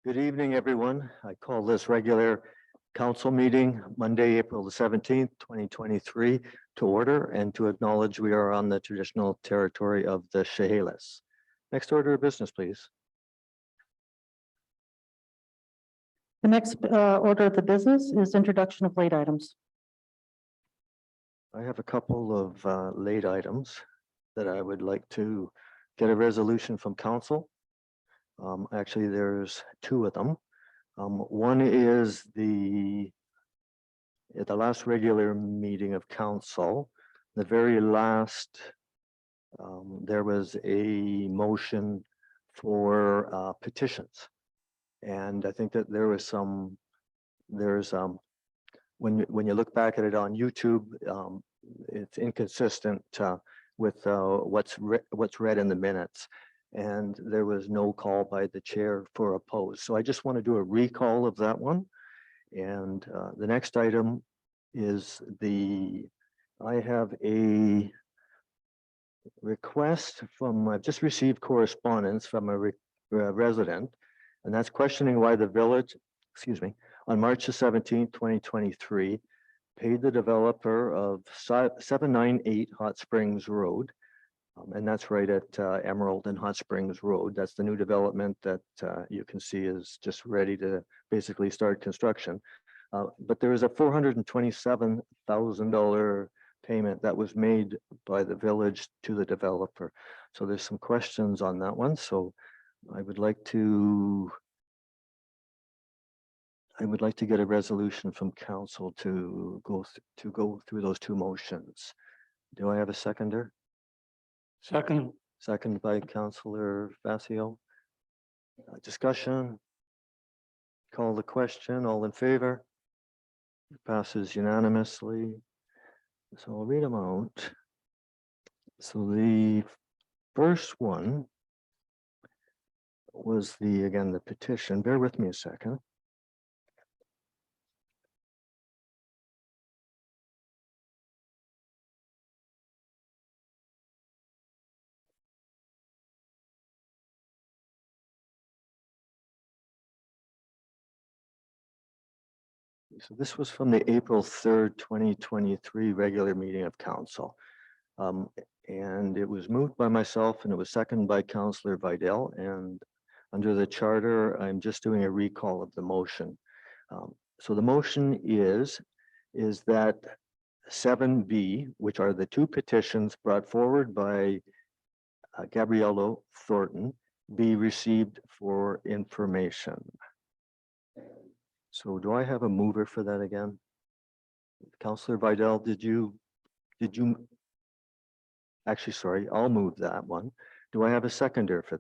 Good evening, everyone. I call this regular council meeting Monday, April the 17th, 2023 to order and to acknowledge we are on the traditional territory of the Chehalis. Next order of business, please. The next order of the business is introduction of late items. I have a couple of late items that I would like to get a resolution from council. Actually, there's two of them. One is at the last regular meeting of council, the very last, there was a motion for petitions. And I think that there was when you look back at it on YouTube, it's inconsistent with what's read in the minutes. And there was no call by the chair for oppose. So I just want to do a recall of that one. And the next item is I have a request I've just received correspondence from a resident, and that's questioning why the village, on March the 17th, 2023, paid the developer of 798 Hot Springs Road. And that's right at Emerald and Hot Springs Road. That's the new development that you can see is just ready to basically start construction. But there is a $427,000 payment that was made by the village to the developer. So there's some questions on that one. So I would like to get a resolution from council to go through those two motions. Do I have a seconder? Second. Second by Councillor Facio. Discussion. Call the question. All in favor? It passes unanimously. So I'll read them out. So the first one was again, the petition. Bear with me a second. So this was from the April 3rd, 2023 regular meeting of council. And it was moved by myself and it was seconded by Councillor Vidal. And under the charter, I'm just doing a recall of the motion. So the motion is that 7B, which are the two petitions brought forward by Gabriello Thornton, be received for information. So do I have a mover for that again? Councillor Vidal, did you, actually, sorry, I'll move that one. Do I have a seconder for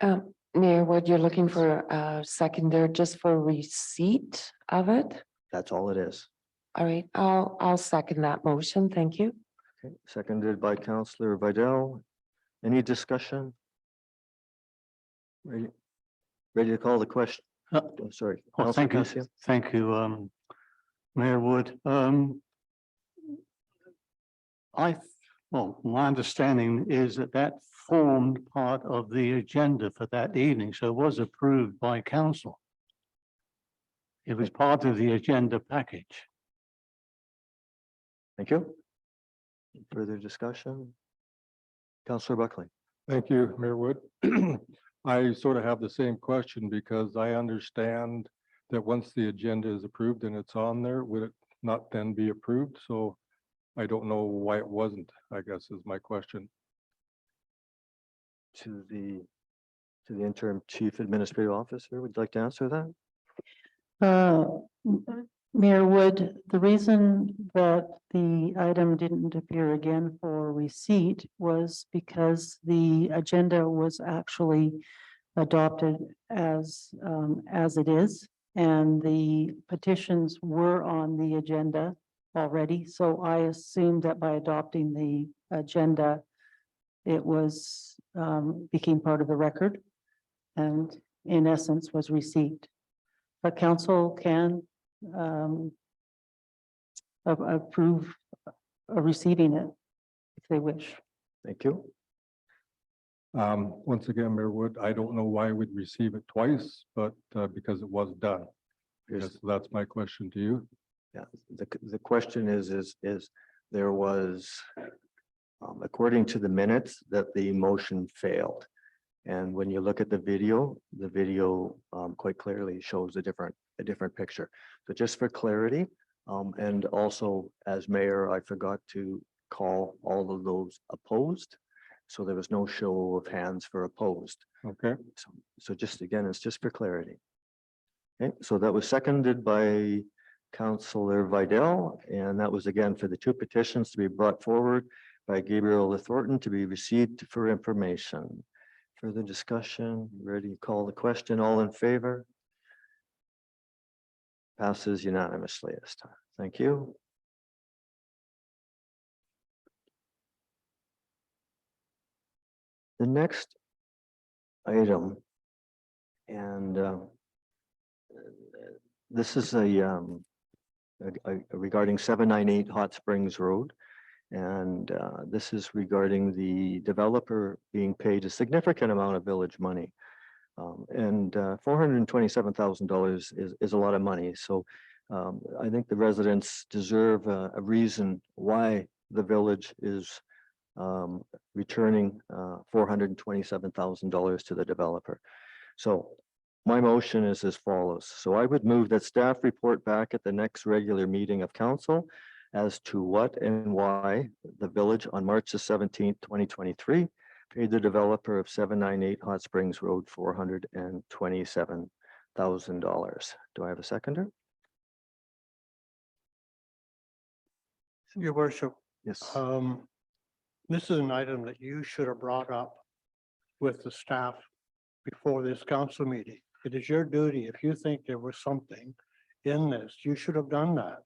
that? Mayor Wood, you're looking for a seconder just for receipt of it? That's all it is. All right, I'll second that motion. Thank you. Okay, seconded by Councillor Vidal. Any discussion? Ready to call the question? Sorry. Well, thank you. Thank you, Mayor Wood. My understanding is that formed part of the agenda for that evening, so it was approved by council. It was part of the agenda package. Thank you. Further discussion? Councillor Buckley. Thank you, Mayor Wood. I sort of have the same question because I understand that once the agenda is approved and it's on there, would it not then be approved? So I don't know why it wasn't, I guess is my question. To the interim chief administrative officer, would you like to answer that? Mayor Wood, the reason that the item didn't appear again for receipt was because the agenda was actually adopted as it is, and the petitions were on the agenda already. So I assumed that by adopting the agenda, it was became part of the record. and in essence was received. But council can approve receiving it if they wish. Thank you. Once again, Mayor Wood, I don't know why we'd receive it twice, but because it was done. Here's- Yes, that's my question to you. Yeah, the question is there was, according to the minutes, that the motion failed. And when you look at the video quite clearly shows a different picture. So just for clarity, and also as mayor, I forgot to call all of those opposed. So there was no show of hands for opposed. Okay, So just again, it's just for clarity. Okay, so that was seconded by Councillor Vidal, and that was again for the two petitions to be brought forward by Gabriel Thornton to be received for information. Further discussion, ready to call the question, all in favor? Passes unanimously this time. Thank you. The next item, and this is regarding 798 Hot Springs Road. And this is regarding the developer being paid a significant amount of village money. And $427,000 is a lot of money. So I think the residents deserve a reason why the village is returning $427,000 to the developer. So my motion is as follows. So I would move that staff report back at the next regular meeting of council as to what and why the village on March the 17th, 2023, paid the developer of 798 Hot Springs Road $427,000. Do I have a seconder? Your worship, Yes. this is an item that you should have brought up with the staff before this council meeting. It is your duty. If you think there was something in this, you should have done that.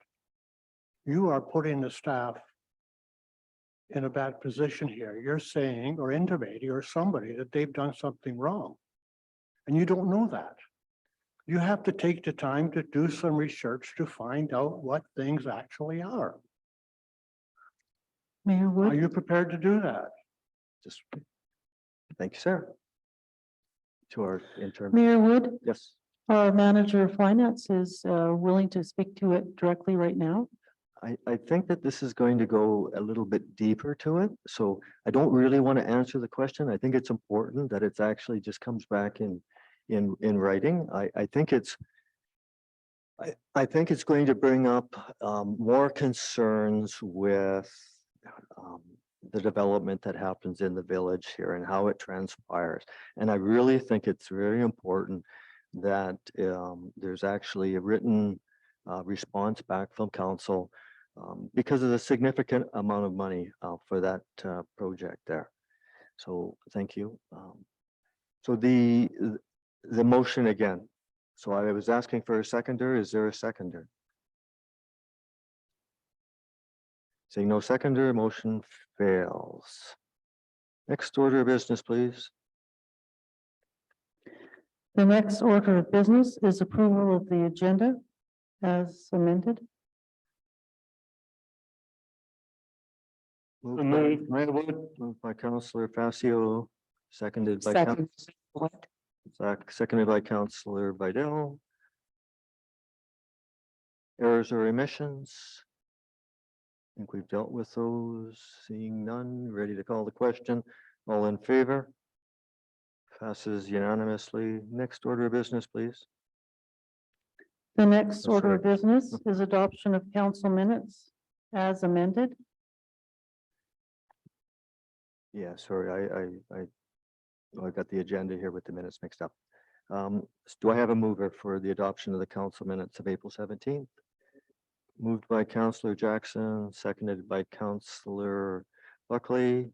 You are putting the staff in a bad position here. You're saying or intimating or somebody that they've done something wrong. And you don't know that. You have to take the time to do some research to find out what things actually are. Mayor Are Wood, you prepared to do that? Just thank you, sir. To our interim. Mayor Wood, Yes. our manager of finance is willing to speak to it directly right now. I think that this is going to go a little bit deeper to it. So I don't really want to answer the question. I think it's important that it's actually just comes back in writing. I think it's going to bring up more concerns with the development that happens in the village here and how it transpires. And I really think it's very important that there's actually a written response back from council because of the significant amount of money for that project there. So thank you. So the motion again. So I was asking for a seconder. Is there a seconder? Saying no seconder, motion fails. Next order of business, please. The next order of business is approval of the agenda as amended. Moved by Councillor Facio, seconded by Second. What? seconded by Councillor Vidal. Errors or omissions? I think we've dealt with those. Seeing none, ready to call the question. All in favor? Passes unanimously. Next order of business, please. The next Oh, order of sorry. business is adoption of council minutes as amended. Yeah, sorry, I got the agenda here with the minutes mixed up. Do I have a mover for the adoption of the council minutes of April 17th? Moved by Councillor Jackson, seconded by Councillor Buckley.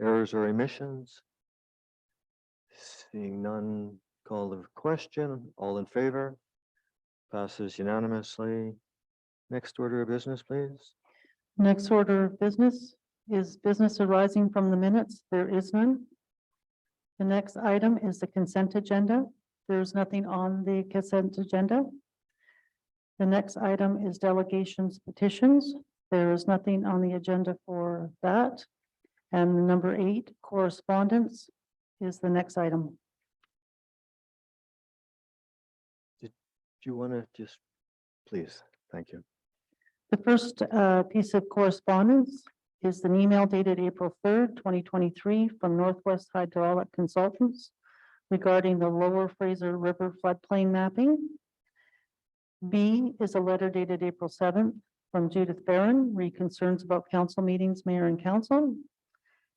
Errors or omissions? Seeing none, call the question. All in favor? Passes unanimously. Next order of business, please. Next order of business is business arising from the minutes. There is none. The next item is the consent agenda. There's nothing on the consent agenda. The next item is delegations petitions. There is nothing on the agenda for that. And number 8, correspondence, is the next item. Do you want to just, please, thank you. The first piece of correspondence is an email dated April 3rd, 2023 from Northwest Hydraulic Consultants regarding the Lower Fraser River floodplain mapping. B is a letter dated April 7th from Judith Barron, re concerns about council meetings, mayor and council.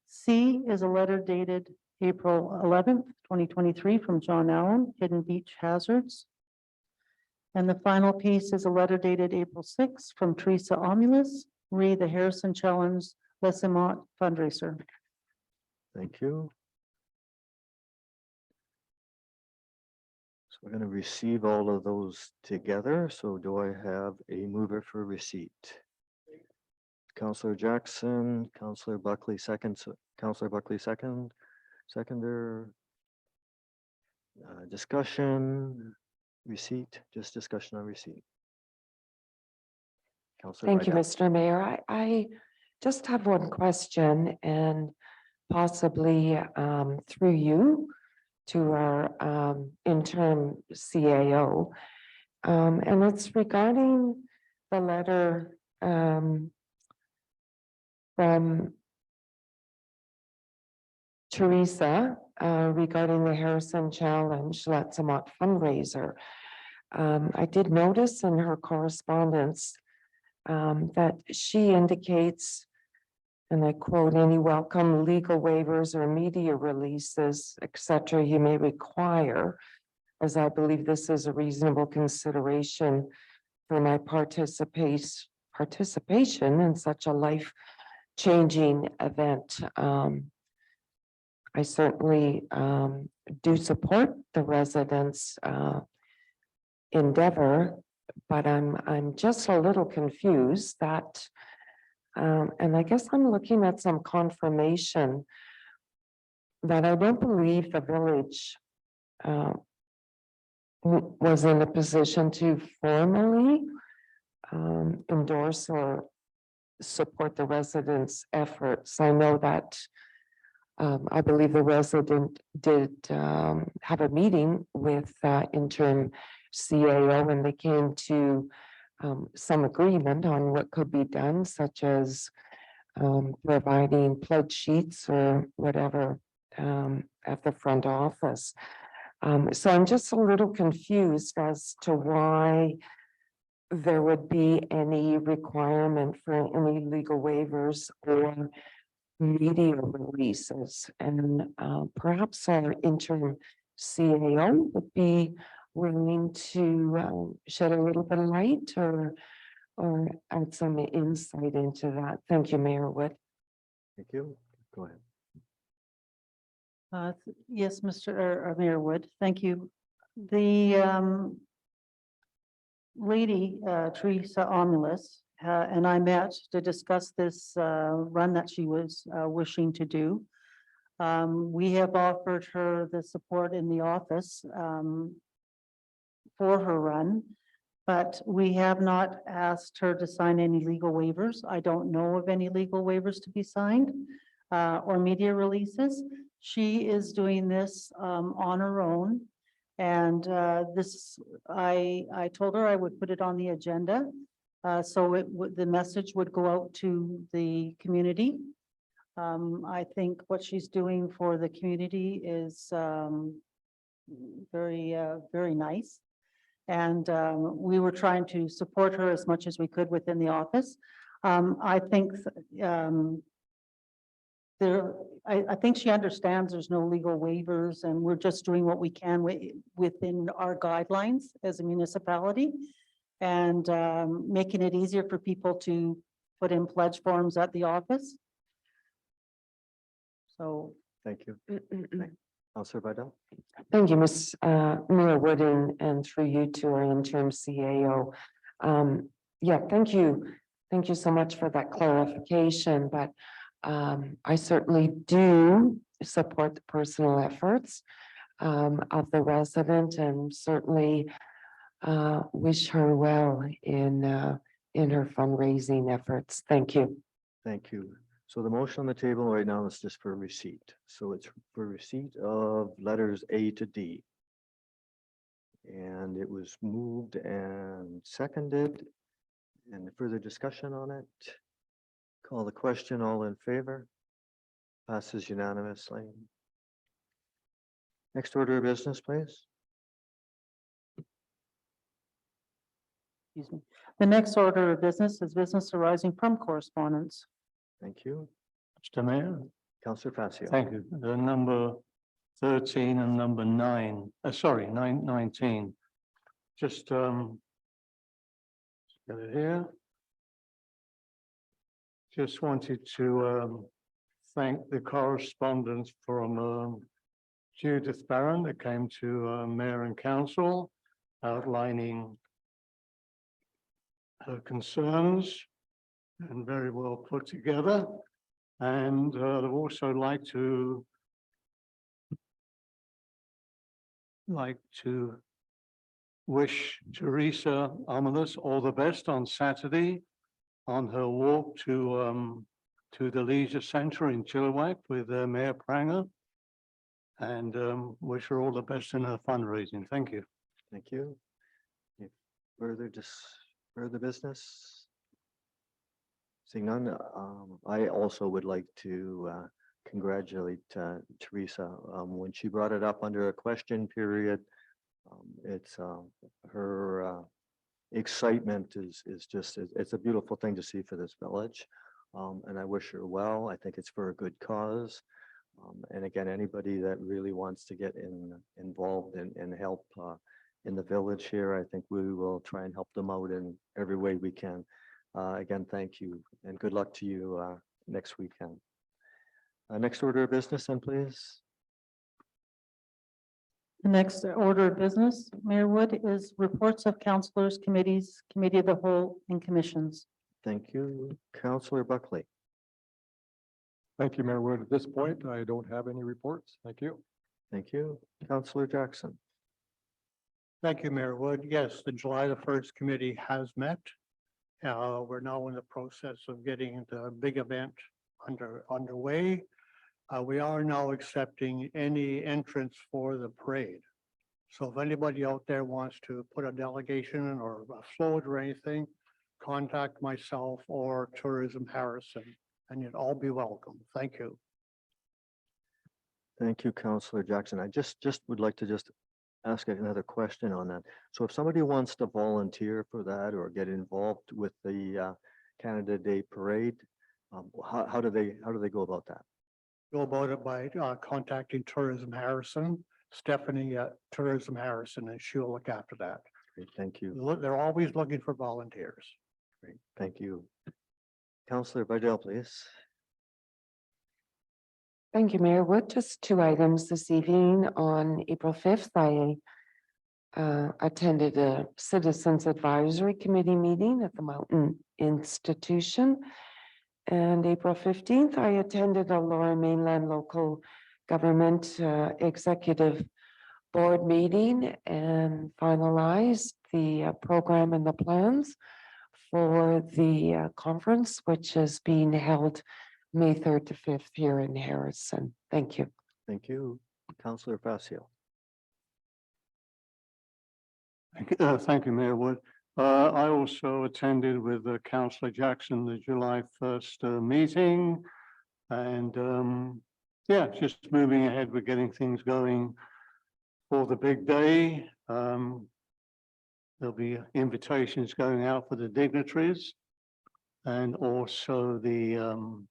C is a letter dated April 11th, 2023 from John Allen, Hidden Beach Hazards. And the final piece is a letter dated April 6th from Teresa Omulus, re the Harrison Challenge Lesimont fundraiser. Thank you. So we're going to receive all of those together. So do I have a mover for receipt? Counselor Jackson, Counselor Buckley seconds, Counselor Buckley seconder. Discussion, receipt, just discussion on receipt. Counselor Thank you, Vidal. Mr. Mayor. I just have one question and possibly through you to our interim CAO. And it's regarding the letter from Teresa regarding the Harrison Challenge Lesimont fundraiser. I did notice in her correspondence that she indicates, and I quote, any welcome legal waivers or media releases, etc., you may require, as I believe this is a reasonable consideration for my participation in such a life-changing event. I certainly do support the residents' endeavor, but I'm just a little confused that, and I guess I'm looking at some confirmation that I don't believe the village was in a position to formally endorse or support the residents' efforts. I know that I believe the resident did have a meeting with interim CAO and they came to some agreement on what could be done, such as providing pledge sheets or whatever at the front office. So I'm just a little confused as to why there would be any requirement for any legal waivers or media releases, and perhaps our interim CAO would be willing to shed a little bit of light or add some insight into that. Thank you, Mayor Wood. Thank you. Go ahead. Yes, Mayor Wood, thank you. The lady, Teresa Omulus, and I met to discuss this run that she was wishing to do. We have offered her the support in the office for her run, but we have not asked her to sign any legal waivers. I don't know of any legal waivers to be signed or media releases. She is doing this on her own. And I told her I would put it on the agenda. So the message would go out to the community. I think what she's doing for the community is very nice. And we were trying to support her as much as we could within the office. I think I think she understands there's no legal waivers and we're just doing what we can within our guidelines as a municipality and making it easier for people to put in pledge forms at the office. So. Thank you. Councilor Vidal. Thank you, Ms. Mayor Wood, and through you to our interim CAO. Yeah, thank you. Thank you so much for that clarification, but I certainly do support the personal efforts of the resident and certainly wish her well in her fundraising efforts. Thank you. Thank you. So the motion on the table right now is just for receipt. So it's for receipt of letters A to D. And it was moved and seconded. And further discussion on it? Call the question, all in favor? Passes unanimously. Next order of business, please. Excuse me. The next order of business is business arising from correspondence. Thank you. Mr. Mayor, Councillor Facio. thank you. The number 13 and number 19. Just get it here. Just wanted to thank the correspondence from Judith Barron that came to Mayor and Council outlining her concerns and very well put together. And I'd also like to wish Teresa Amalis all the best on Saturday on her walk to the Leisure Centre in Chilliwack with Mayor Pranger. And wish her all the best in her fundraising. Thank you. Thank you. Any further business? Seeing none, I also would like to congratulate Teresa. When she brought it up under a question period, it's her excitement is just, it's a beautiful thing to see for this village. And I wish her well. I think it's for a good cause. And again, anybody that really wants to get involved and help in the village here, I think we will try and help them out in every way we can. Again, thank you and good luck to you next weekend. Next order of business then, please. The next order of business, Mayor Wood, is reports of councillors, committees, committee of the whole, and commissions. Thank you, Councillor Buckley. Thank you, Mayor Wood. At this point, I don't have any reports. Thank you. Thank you, Councillor Jackson. Thank you, Mayor Wood. Yes, the July the 1st committee has met. We're now in the process of getting the big event underway. We are now accepting any entrance for the parade. So if anybody out there wants to put a delegation or a float or anything, contact myself or Tourism Harrison, and you'd all be welcome. Thank you. Thank you, Councillor Jackson. I just would like to ask another question on that. So if somebody wants to volunteer for that or get involved with the Canada Day Parade, how do they go about that? Go about it by contacting Tourism Harrison, Stephanie at Tourism Harrison, and she'll look after that. Great, thank you. They're always looking for volunteers. Great, thank you. Councillor Vidal, please. Thank you, Mayor Wood. Just two items this evening. On April 5th, I attended a Citizens Advisory Committee meeting at the Mountain Institution. And April 15th, I attended a Lower Mainland Local Government Executive Board meeting and finalized the program and the plans for the conference, which is being held May 3rd to 5th here in Harrison. Thank you. Thank you, Councillor Facio. Thank you, Mayor Wood. I also attended with Councillor Jackson the July 1st meeting. And yeah, just moving ahead, we're getting things going for the big day. There'll be invitations going out for the dignitaries. And also the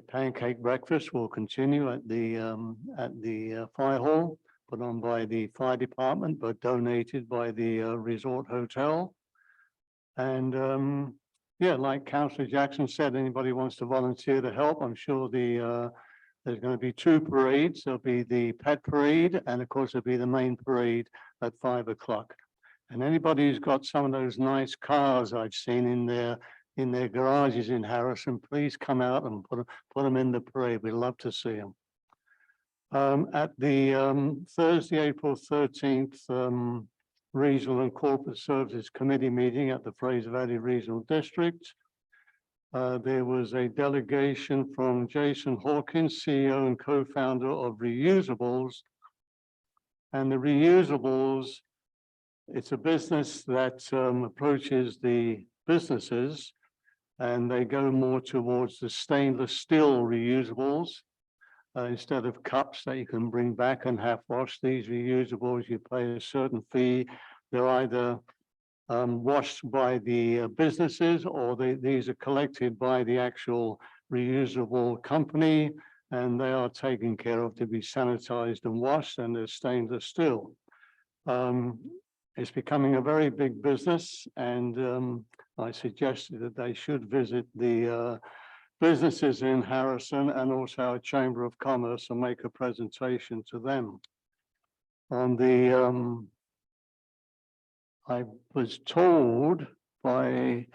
pancake breakfast will continue at the fire hall, put on by the fire department, but donated by the resort hotel. And yeah, like Councillor Jackson said, anybody wants to volunteer to help, I'm sure there's going to be two parades. There'll be the pet parade, and of course there'll be the main parade at 5 o'clock. And anybody who's got some of those nice cars I've seen in their garages in Harrison, please come out and put them in the parade. We'd love to see them. At the Thursday, April 13th, Regional and Corporate Services Committee meeting at the Fraser Valley Regional District, there was a delegation from Jason Hawkins, CEO and co-founder of Reusables. And the Reusables, it's a business that approaches the businesses, and they go more towards the stainless steel reusables. Instead of cups that you can bring back and have washed, these reusables, you pay a certain fee. They're either washed by the businesses, or these are collected by the actual reusable company, and they are taken care of to be sanitized and washed, and they're stainless steel. It's becoming a very big business, and I suggested that they should visit the businesses in Harrison and also our Chamber of Commerce and make a presentation to them. On the I was told by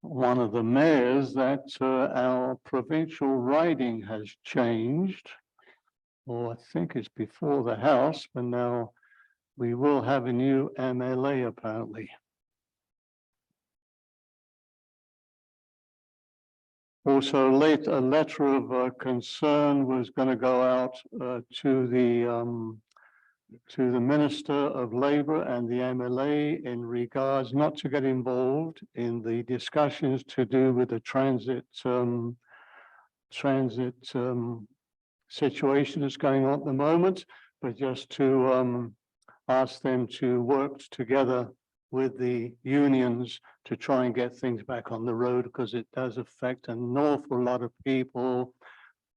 one of the mayors that our provincial riding has changed, or I think it's before the House, but now we will have a new MLA apparently. Also, a letter of concern was going to go out to the Minister of Labour and the MLA in regards not to get involved in the discussions to do with the transit situation that's going on at the moment, but just to ask them to work together with the unions to try and get things back on the road, because it does affect an awful lot of people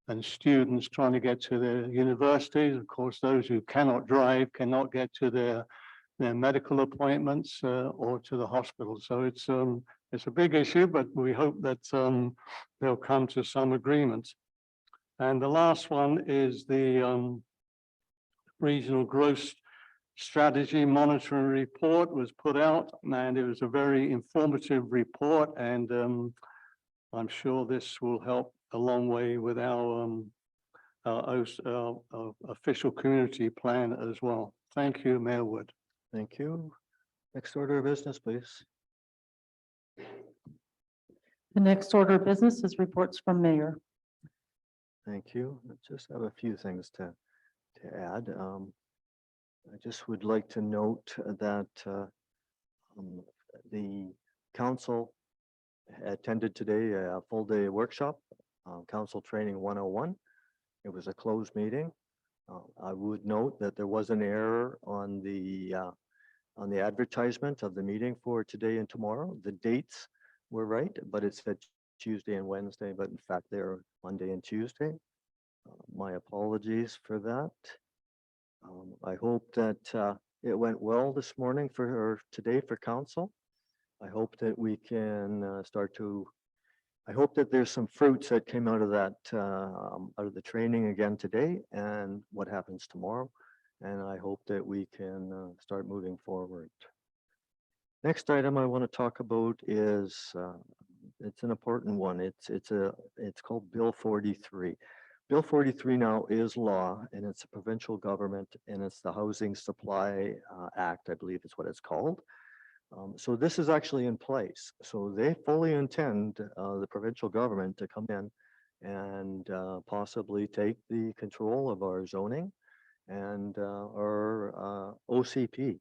and students trying to get to their universities. Of course, those who cannot drive cannot get to their medical appointments or to the hospital. So it's a big issue, but we hope that they'll come to some agreement. And the last one is the regional growth strategy monitoring report was put out, and it was a very informative report, and I'm sure this will help a long way with our official community plan as well. Thank you, Mayor Wood. Thank you. Next order of business, please. The next order of business is reports from mayor. Thank you. I just have a few things to add. I just would like to note that the council attended today a full day workshop, Council Training 101. It was a closed meeting. I would note that there was an error on the advertisement of the meeting for today and tomorrow. The dates were right, but it said Tuesday and Wednesday, but in fact they're Monday and Tuesday. My apologies for that. I hope that it went well this morning today for council. I hope that we can I hope that there's some fruits that came out of that, out of the training again today and what happens tomorrow. And I hope that we can start moving forward. Next item I want to talk about is, it's an important one. It's called Bill 43. Bill 43 now is law, and it's a provincial government, and it's the Housing Supply Act, I believe is what it's called. So this is actually in place. So they fully intend, the provincial government, to come in and possibly take the control of our zoning and our OCP.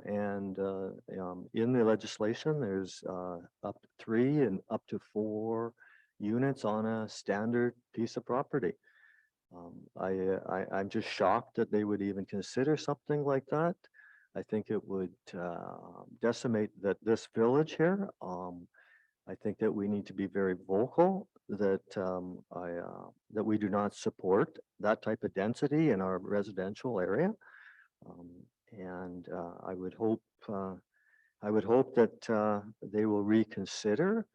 In the legislation, there's up to 3 and up to 4 units on a standard piece of property. I'm just shocked that they would even consider something like that. I think it would decimate this village here. I think that we need to be very vocal that that we do not support that type of density in our residential area. I would hope that they will reconsider.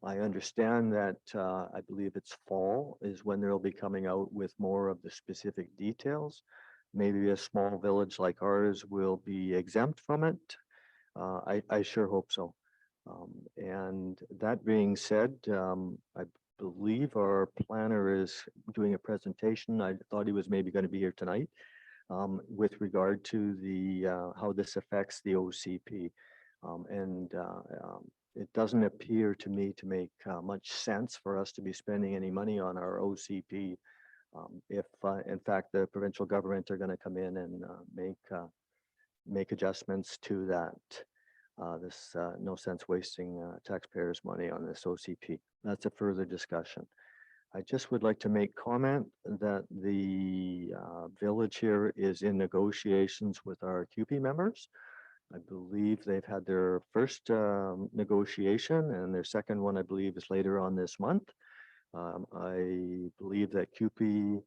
I understand that I believe it's fall is when they'll be coming out with more of the specific details. Maybe a small village like ours will be exempt from it. I sure hope so. And that being said, I believe our planner is doing a presentation. I thought he was maybe going to be here tonight with regard to the how this affects the OCP. It doesn't appear to me to make much sense for us to be spending any money on our OCP if in fact the provincial government are going to come in and make adjustments to that. This no sense wasting taxpayers' money on this OCP. That's a further discussion. I just would like to make comment that the village here is in negotiations with our QP members. I believe they've had their first negotiation, and their second one, I believe, is later on this month. I believe that QP,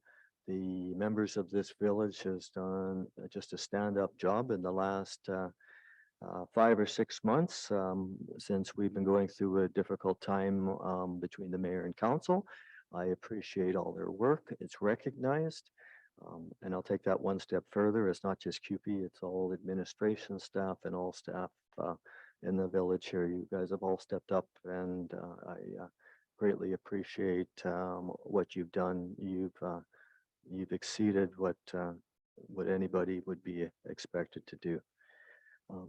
the members of this village, has done just a stand-up job in the last 5 or 6 months since we've been going through a difficult time between the mayor and council. I appreciate all their work. It's recognized. And I'll take that one step further. It's not just QP, it's all administration staff and all staff in the village here. You guys have all stepped up, and I greatly appreciate what you've done. You've exceeded what anybody would be expected to do.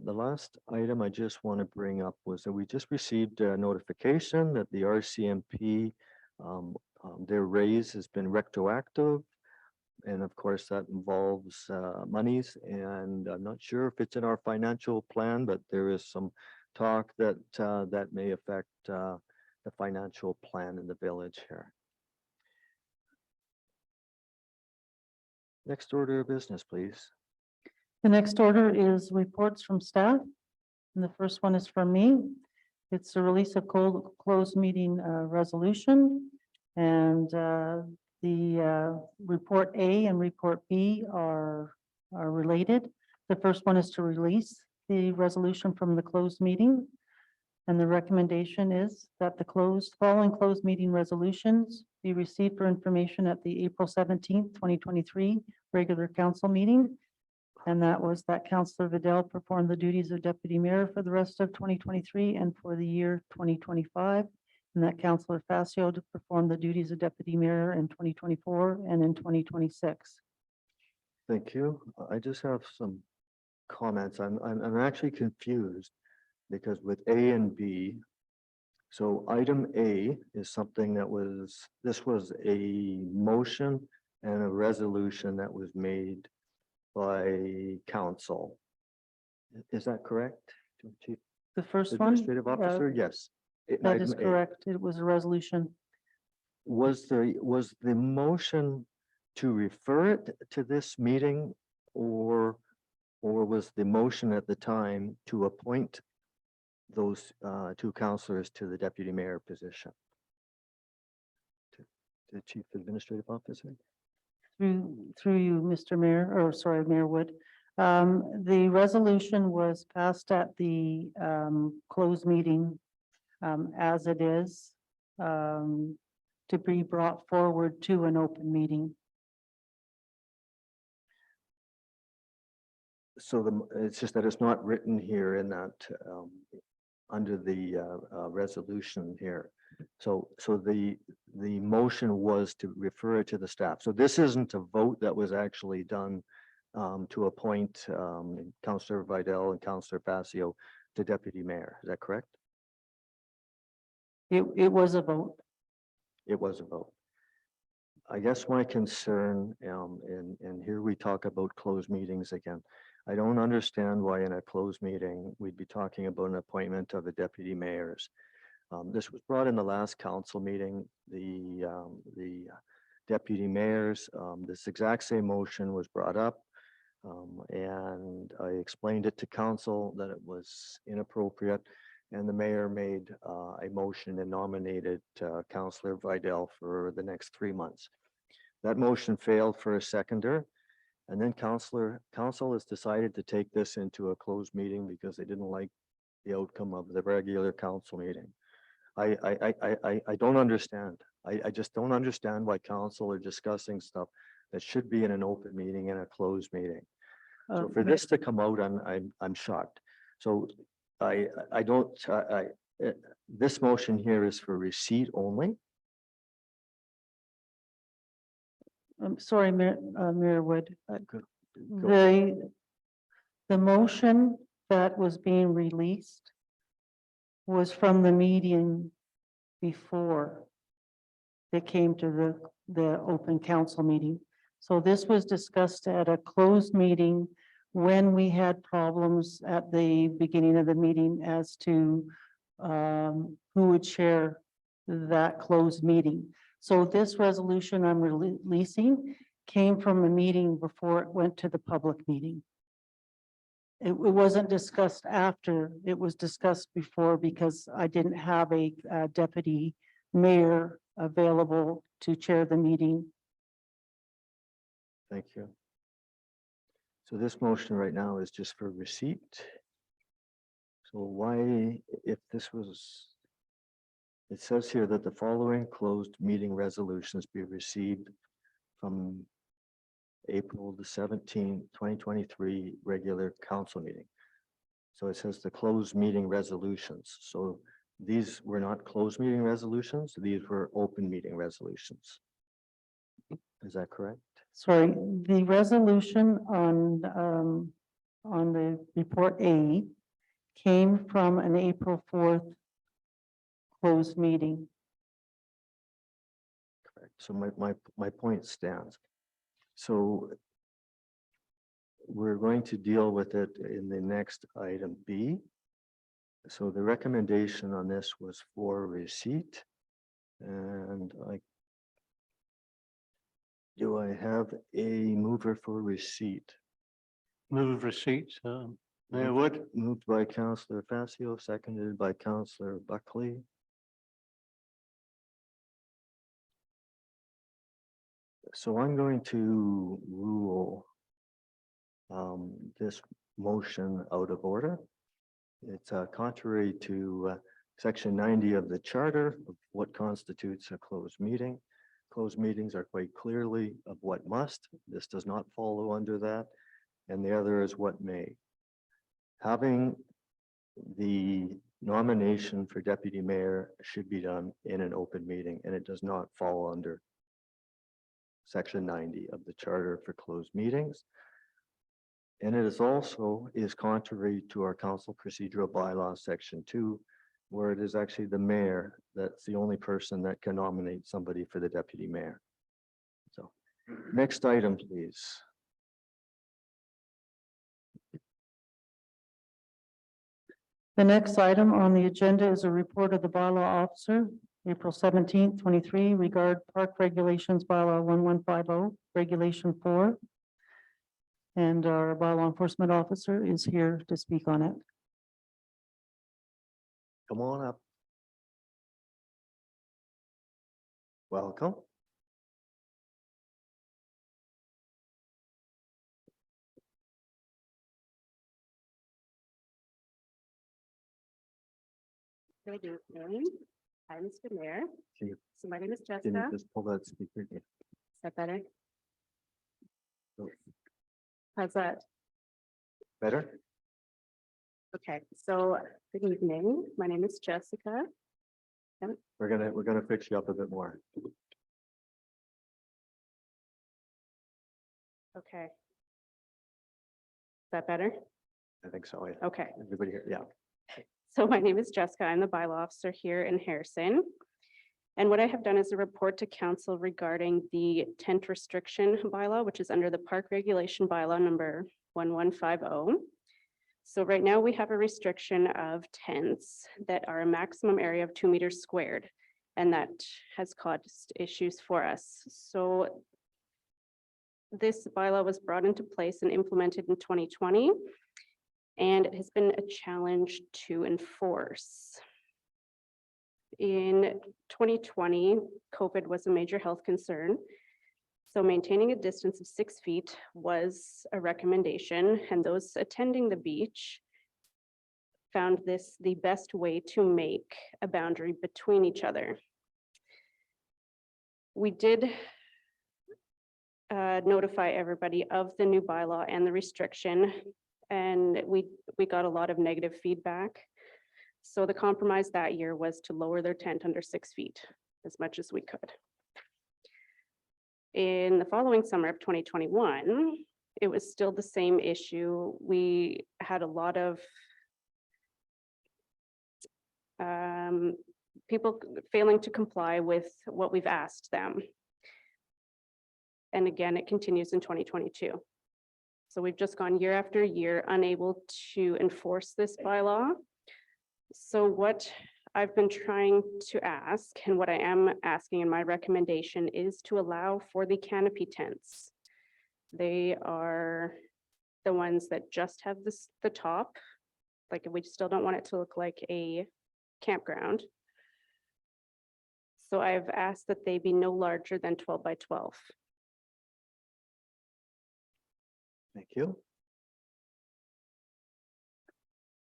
The last item I just want to bring up was that we just received a notification that the RCMP, their raise has been retroactive. And of course, that involves monies, and I'm not sure if it's in our financial plan, but there is some talk that that may affect the financial plan in the village here. Next order of business, please. The next order is reports from staff. And the first one is from me. It's the release of closed meeting resolution. And the report A and report B are related. The first one is to release the resolution from the closed meeting. And the recommendation is that the following closed meeting resolutions be received for information at the April 17th, 2023 regular council meeting. And that was that Councillor Vidal performed the duties of deputy mayor for the rest of 2023 and for the year 2025. And that Councillor Facio to perform the duties of deputy mayor in 2024 and in 2026. Thank you. I just have some comments. I'm actually confused because with A and B, so item A is something that this was a motion and a resolution that was made by council. Is that correct? Chief The first one, Administrative Officer, yes. that is Item A. correct. It was a resolution. Was the motion to refer it to this meeting, or was the motion at the time to appoint those two councillors to the deputy mayor position? To the Chief Administrative Officer? Through you, Mr. Mayor, or sorry, Mayor Wood. The resolution was passed at the closed meeting as it is to be brought forward to an open meeting. So it's just that it's not written here in that under the resolution here. So the motion was to refer it to the staff. So this isn't a vote that was actually done to appoint Councillor Vidal and Councillor Facio to deputy mayor. Is that correct? It was a vote. It was a vote. I guess my concern, and here we talk about closed meetings again. I don't understand why in a closed meeting, we'd be talking about an appointment of the deputy mayors. This was brought in the last council meeting, the deputy mayors, this exact same motion was brought up. And I explained it to council that it was inappropriate. And the mayor made a motion and nominated Councillor Vidal for the next 3 months. That motion failed for a seconder. And then council has decided to take this into a closed meeting because they didn't like the outcome of the regular council meeting. I don't understand. I just don't understand why council are discussing stuff that should be in an open meeting in a closed meeting. So for this to come out, I'm shocked. So this motion here is for receipt only. I'm sorry, Mayor Wood. Go The motion that was being released was from the meeting before it came to the open council meeting. So this was discussed at a closed meeting when we had problems at the beginning of the meeting as to who would chair that closed meeting. So this resolution I'm releasing came from a meeting before it went to the public meeting. It wasn't discussed after, it was discussed before because I didn't have a deputy mayor available to chair the meeting. Thank you. So this motion right now is just for receipt. So why, if this was, it says here that the following closed meeting resolutions be received from April the 17th, 2023 regular council meeting. So it says the closed meeting resolutions. So these were not closed meeting resolutions, these were open meeting resolutions. Is that correct? Sorry, the resolution on the report A came from an April 4th closed meeting. Correct. So my point stands. So we're going to deal with it in the next item B. So the recommendation on this was for receipt. And do I have a mover for receipt? Move receipt, Mayor Wood. Moved by Councillor Facio, seconded by Councillor Buckley. So I'm going to rule this motion out of order. It's contrary to section 90 of the charter of what constitutes a closed meeting. Closed meetings are quite clearly of what must. This does not follow under that. And the other is what may. Having the nomination for deputy mayor should be done in an open meeting, and it does not fall under section 90 of the charter for closed meetings. And it is also contrary to our council procedural bylaw section 2, where it is actually the mayor that's the only person that can nominate somebody for the deputy mayor. So next item, please. The next item on the agenda is a report of the bylaw officer, April 17th, 23, regard park regulations bylaw 1150, regulation 4. And our bylaw enforcement officer is here to speak on it. Come on up. Welcome. Good evening. Hi, Mr. Mayor. Can you- So my name is Can Jessica. you Is just pull that speaker? Yeah. that better? Oh. How's that? Better? Okay, so good evening. My name is Jessica. We're gonna fix you up a bit more. Okay. Is that better? I think so. Yeah. Okay. Everybody here, yeah. So my name is Jessica. I'm the bylaw officer here in Harrison. And what I have done is a report to council regarding the tent restriction bylaw, which is under the park regulation bylaw number 1150. So right now we have a restriction of tents that are a maximum area of 2 meters squared. And that has caused issues for us. So this bylaw was brought into place and implemented in 2020. And it has been a challenge to enforce. In 2020, COVID was a major health concern. So maintaining a distance of 6 feet was a recommendation, and those attending the beach found this the best way to make a boundary between each other. We did notify everybody of the new bylaw and the restriction, and we got a lot of negative feedback. So the compromise that year was to lower their tent under 6 feet as much as we could. In the following summer of 2021, it was still the same issue. We had a lot of people failing to comply with what we've asked them. And again, it continues in 2022. So we've just gone year after year unable to enforce this bylaw. So what I've been trying to ask, and what I am asking in my recommendation, is to allow for the canopy tents. They are the ones that just have this, the top, like we still don't want it to look like a campground. So I've asked that they be no larger than 12 by 12. Thank you.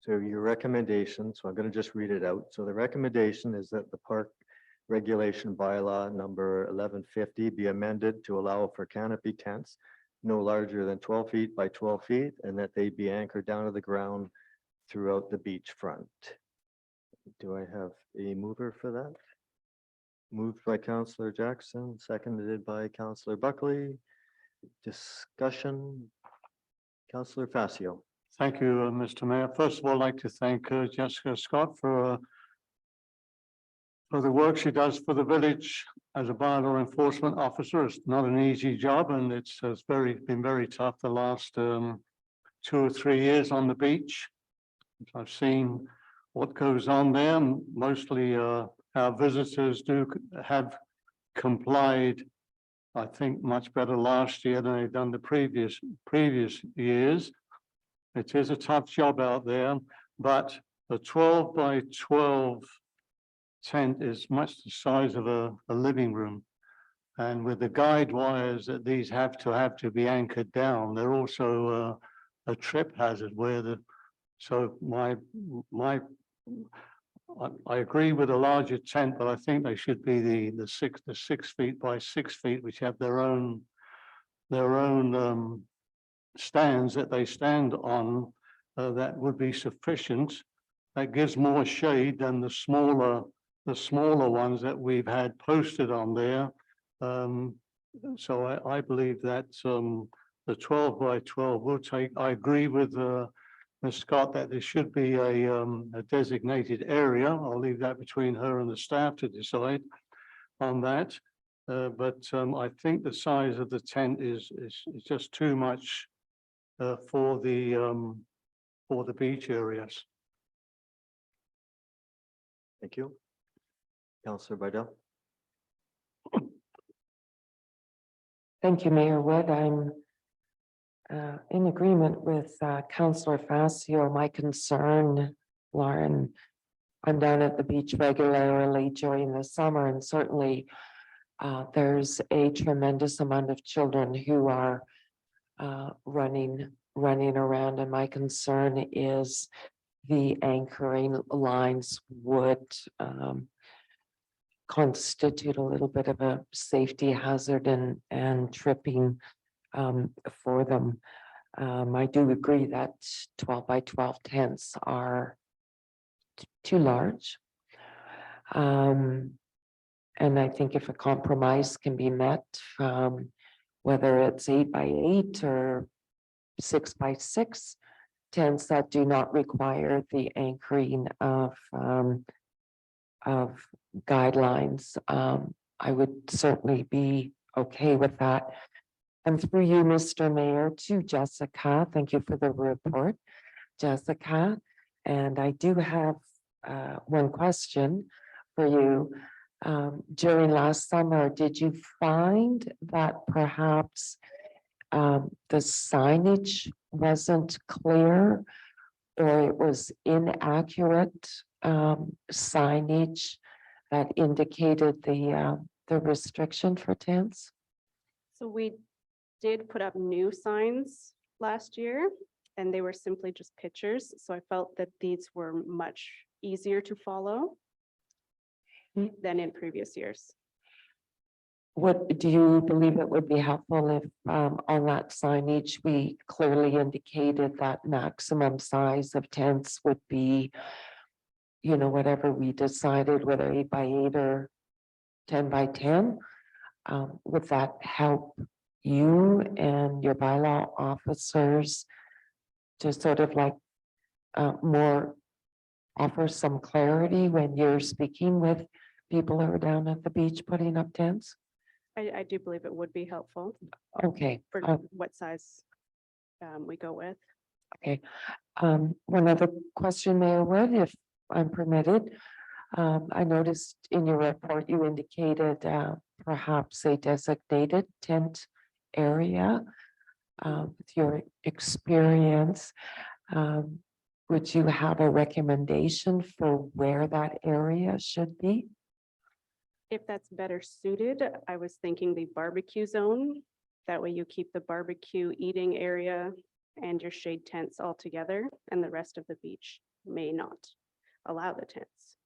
So your recommendation, so I'm going to just read it out. So the recommendation is that the park regulation bylaw number 1150 be amended to allow for canopy tents no larger than 12 feet by 12 feet, and that they be anchored down to the ground throughout the beach front. Do I have a mover for that? Moved by Councillor Jackson, seconded by Councillor Buckley. Discussion. Councillor Facio. Thank you, Mr. Mayor. First of all, I'd like to thank Jessica Scott for the work she does for the village as a bylaw enforcement officer. It's not an easy job, and it's been very tough the last 2 or 3 years on the beach. I've seen what goes on there. Mostly our visitors have complied, I think, much better last year than they've done the previous years. It is a tough job out there, but the 12 by 12 tent is much the size of a living room. And with the guide wires that these have to be anchored down, they're also a trip hazard I agree with a larger tent, but I think they should be the 6 feet by 6 feet, which have their own stands that they stand on. That would be sufficient. That gives more shade than the smaller ones that we've had posted on there. So I believe that the 12 by 12 will take. I agree with Ms. Scott that there should be a designated area. I'll leave that between her and the staff to decide on that. But I think the size of the tent is just too much for the beach areas. Thank you. Councillor Bidell. Thank you, Mayor Wood. I'm in agreement with Councillor Facio. My concern, Lauren, I'm down at the beach regularly during the summer, and certainly there's a tremendous amount of children who are running around, and my concern is the anchoring lines would constitute a little bit of a safety hazard and tripping for them. I do agree that 12 by 12 tents are too large. And I think if a compromise can be met, whether it's 8 by 8 or 6 by 6 tents that do not require the anchoring of guidelines, I would certainly be okay with that. And through you, Mr. Mayor, to Jessica, thank you for the report, Jessica. And I do have one question for you. During last summer, did you find that perhaps the signage wasn't clear, or it was inaccurate signage that indicated the restriction for tents? So we did put up new signs last year, and they were simply just pictures. So I felt that these were much easier to follow than in previous years. What do you believe it would be helpful if on that signage we clearly indicated that maximum size of tents would be, you know, whatever we decided, whether 8 by 8 or 10 by 10? would that help you and your bylaw officers to sort of like more offer some clarity when you're speaking with people who are down at the beach putting up tents? I do believe it would be helpful Okay, for what size we go with. one other question, Mayor Wood, if I'm permitted. I noticed in your report, you indicated perhaps a designated tent area. With your experience, would you have a recommendation for where that area should be? If that's better suited, I was thinking the barbecue zone. That way you keep the barbecue eating area and your shade tents all together, and the rest of the beach may not allow the tents.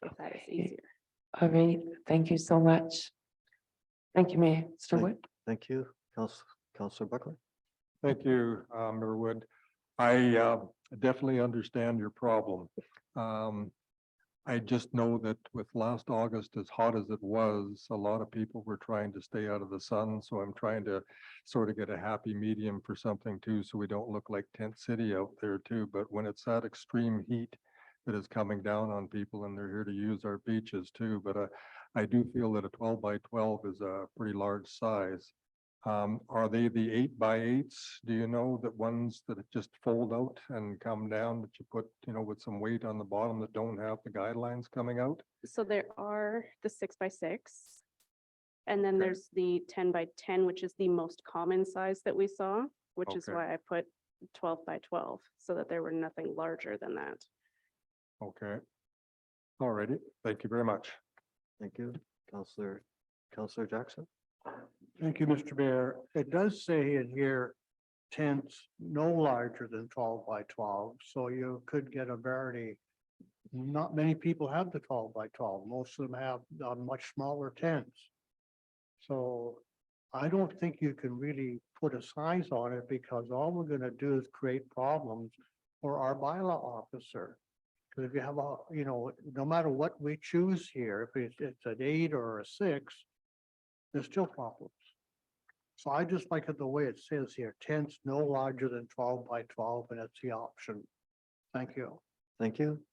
If that is Okay. easier. All right, thank you so much. Thank you, Mayor. Mr. Thank- Wood. Thank you, Councillor Buckley. Thank you, Mayor Wood. I definitely understand your problem. I just know that with last August, as hot as it was, a lot of people were trying to stay out of the sun. So I'm trying to sort of get a happy medium for something too, so we don't look like tent city out there too. But when it's that extreme heat that is coming down on people and they're here to use our beaches too. But I do feel that a 12 by 12 is a pretty large size. Are they the 8 by 8s? Do you know that ones that just fold out and come down that you put, with some weight on the bottom that don't have the guidelines coming out? So there are the 6x6. And then Okay. there's the 10x10, which is the most common size that we saw, which is Okay. why I put 12 by 12, so that there were nothing larger than that. Okay. All righty. Thank you very much. Thank you, Councillor Jackson. Thank you, Mr. Mayor. It does say in here tents no larger than 12 by 12, so you could get a very, not many people have the 12 by 12. Most of them have much smaller tents. So I don't think you can really put a size on it, because all we're gonna do is create problems for our bylaw officer. Because if you have no matter what we choose here, if it's an 8 or a 6, there's still problems. So I just like it the way it says here, tents no larger than 12 by 12, and it's the option. Thank you. Thank you.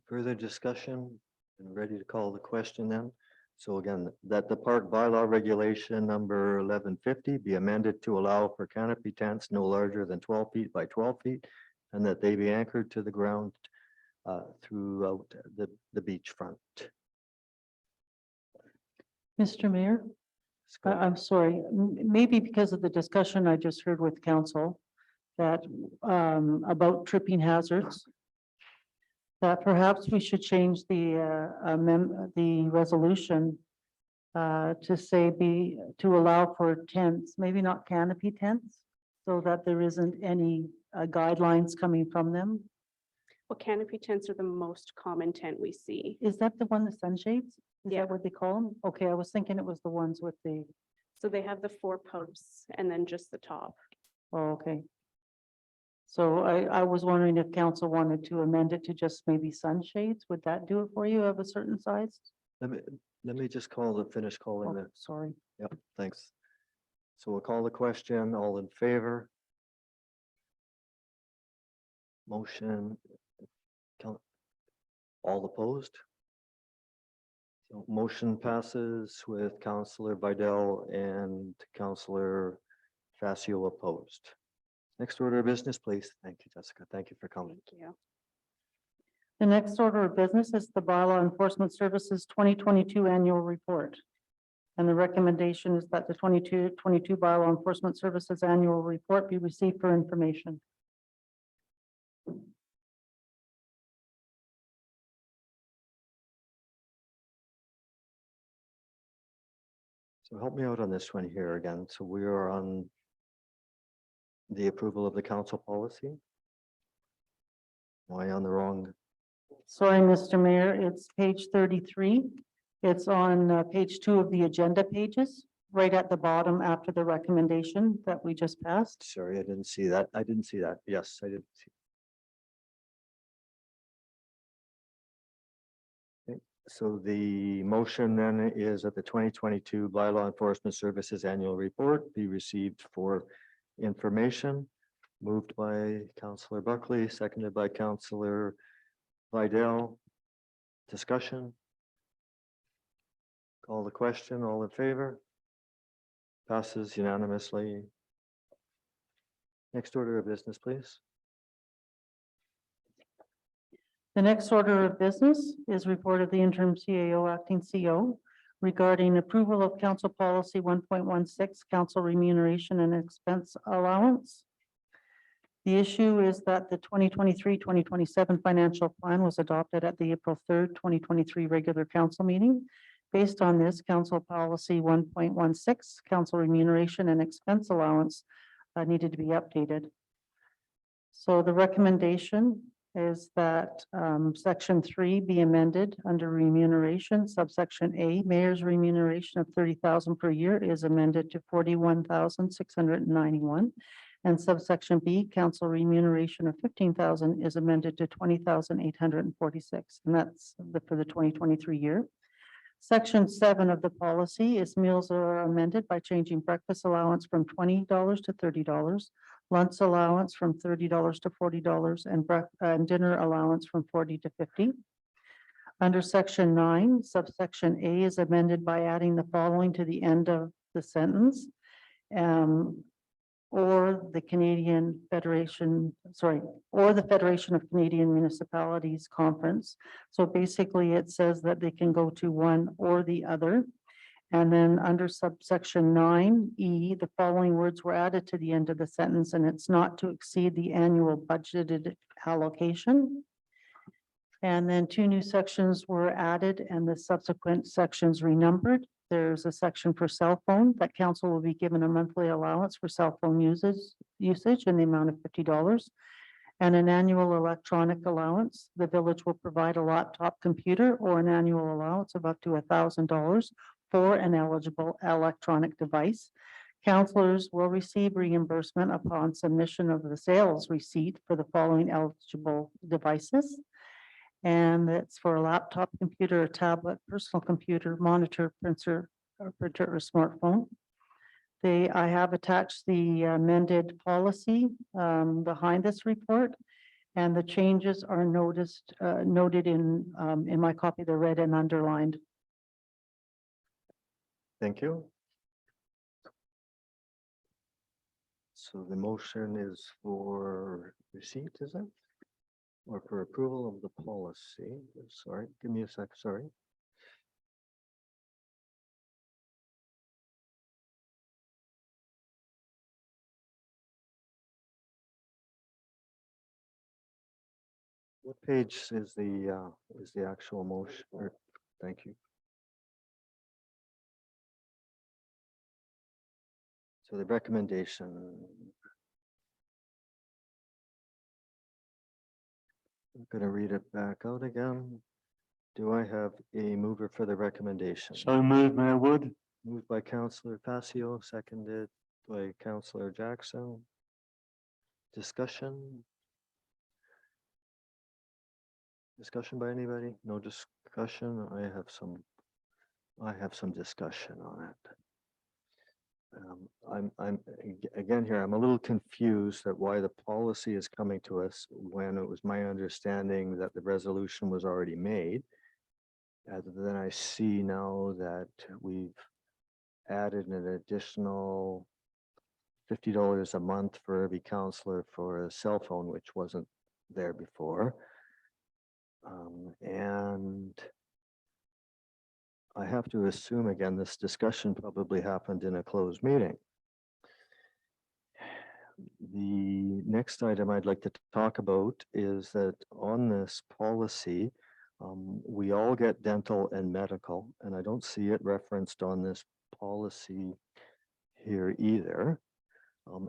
Further discussion and ready to call the question then. So again, that the park bylaw regulation number 1150 be amended to allow for canopy tents no larger than 12 feet by 12 feet, and that they be anchored to the ground throughout the beachfront. Mr. Mayor, I'm sorry, maybe because of the discussion I just heard with council that about tripping hazards, that perhaps we should change the resolution to say to allow for tents, maybe not canopy tents, so that there isn't any guidelines coming from them. Well, canopy tents are the most common tent we see. Is that the one, the sunshades? Is Yeah. that what they call them? Okay, I was thinking it was the ones with the, So they have the 4 posts and then just the top. oh, okay. So I was wondering if council wanted to amend it to just maybe sunshades. Would that do it for you of a certain size? Let me just finish calling Oh, the, sorry. yep, thanks. So we'll call the question, all in favor? Motion. All opposed? So motion passes with Councillor Vidal and Councillor Facio opposed. Next order of business, please. Thank you, Jessica. Thank you for coming. Thank you. The next order of business is the Bylaw Enforcement Services 2022 Annual Report. And the recommendation is that the 2022 Bylaw Enforcement Services Annual Report be received for information. So help me out on this one here again. So we are on the approval of the council policy. Am I on the wrong? Sorry, Mr. Mayor, it's page 33. It's on page 2 of the agenda pages, right at the bottom after the recommendation that we just passed. Sorry, I didn't see that. I didn't see that. Yes, I did. See. Okay. So the motion then is that the 2022 Bylaw Enforcement Services Annual Report be received for information. Moved by Councillor Buckley, seconded by Councillor Vidal. Discussion? Call the question, all in favor? Passes unanimously. Next order of business, please. The next order of business is report of the interim CAO, acting CO regarding approval of council policy 1.16, council remuneration and expense allowance. The issue is that the 2023-2027 financial plan was adopted at the April 3rd, 2023 regular council meeting. Based on this, council policy 1.16, council remuneration and expense allowance needed to be updated. So the recommendation is that section 3 be amended under remuneration, subsection A, mayor's remuneration of 30,000 per year is amended to 41,691. And subsection B, council remuneration of 15,000 is amended to 20,846. And that's for the 2023 year. Section 7 of the policy is meals are amended by changing breakfast allowance from $20 to $30, lunch allowance from $30 to $40, and dinner allowance from 40 to 50. Under section 9, subsection A is amended by adding the following to the end of the sentence. Or the Federation of Canadian Municipalities Conference. So basically, it says that they can go to one or the other. And then under subsection 9E, the following words were added to the end of the sentence, and it's not to exceed the annual budgeted allocation. And then 2 new sections were added and the subsequent sections renumbered. There's a section for cell phone that council will be given a monthly allowance for cell phone usage in the amount of $50 and an annual electronic allowance. The village will provide a laptop computer or an annual allowance of up to $1,000 for an eligible electronic device. Councilors will receive reimbursement upon submission of the sales receipt for the following eligible devices. And it's for a laptop computer, a tablet, personal computer, monitor, printer, or smartphone. I have attached the amended policy behind this report, and the changes are noted in my copy. They're red and underlined. Thank you. So the motion is for receipt, is it? Or for approval of the policy? Sorry, give me a sec, sorry. What page is the actual motion? Thank you. So the recommendation. I'm going to read it back out again. Do I have a mover for the recommendation? So moved, Mayor Wood. Moved by Councillor Passio, seconded by Councillor Jackson. Discussion? Discussion by anybody? No discussion? I have some discussion on it. Again here, I'm a little confused at why the policy is coming to us when it was my understanding that the resolution was already made. Other than I see now that we've added an additional $50 a month for every counselor for a cell phone, which wasn't there before. And I have to assume, again, this discussion probably happened in a closed meeting. The next item I'd like to talk about is that on this policy, we all get dental and medical, and I don't see it referenced on this policy here either.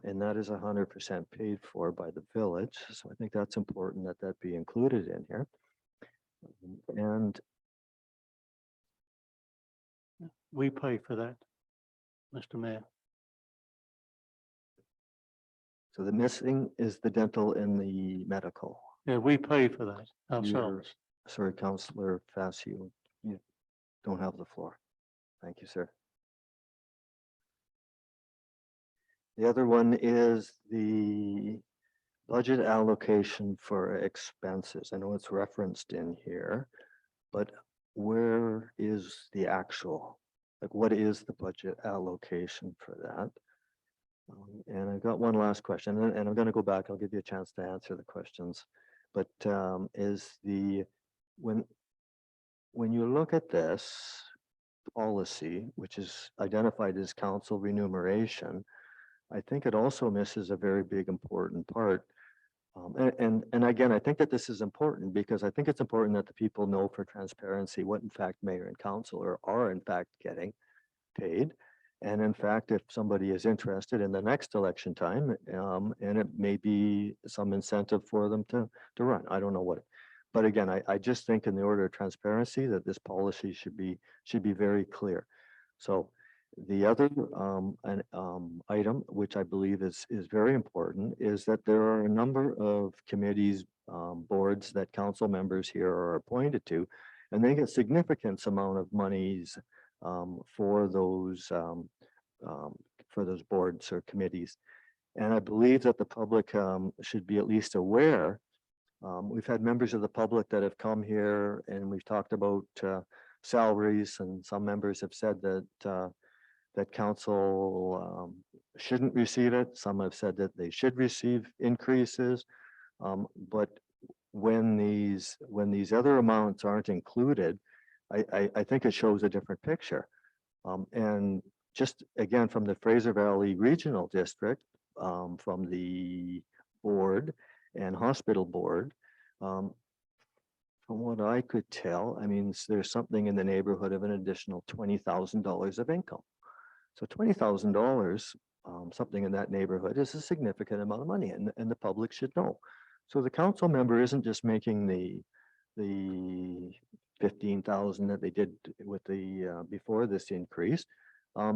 And that is 100% paid for by the village. So I think that's important that that be included in here. And We pay for that, Mr. Mayor. so the missing is the dental and the medical. Yeah, we pay for that You're- ourselves. Sorry, Councillor Fassio, you don't have the floor. Thank you, sir. The other one is the budget allocation for expenses. I know it's referenced in here, but where is the actual? Like, what is the budget allocation for that? And I've got one last question, and I'm going to go back. I'll give you a chance to answer the questions. But is the when you look at this policy, which is identified as council remuneration, I think it also misses a very big important part. And again, I think that this is important because I think it's important that the people know for transparency what in fact mayor and council are in fact getting paid. And in fact, if somebody is interested in the next election time, and it may be some incentive for them to run, I don't know what. But again, I just think in the order of transparency that this policy should be very clear. So the other item, which I believe is very important, is that there are a number of committees, boards that council members here are appointed to, and they get significant amount of monies for those boards or committees. And I believe that the public should be at least aware. We've had members of the public that have come here and we've talked about salaries, and some members have said that that council shouldn't receive it. Some have said that they should receive increases. But when these other amounts aren't included, I think it shows a different picture. And just again, from the Fraser Valley Regional District, from the board and hospital board, from what I could tell, I mean, there's something in the neighborhood of an additional $20,000 of income. So $20,000, something in that neighborhood is a significant amount of money, and the public should know. So the council member isn't just making the 15,000 that they did with the before this increase.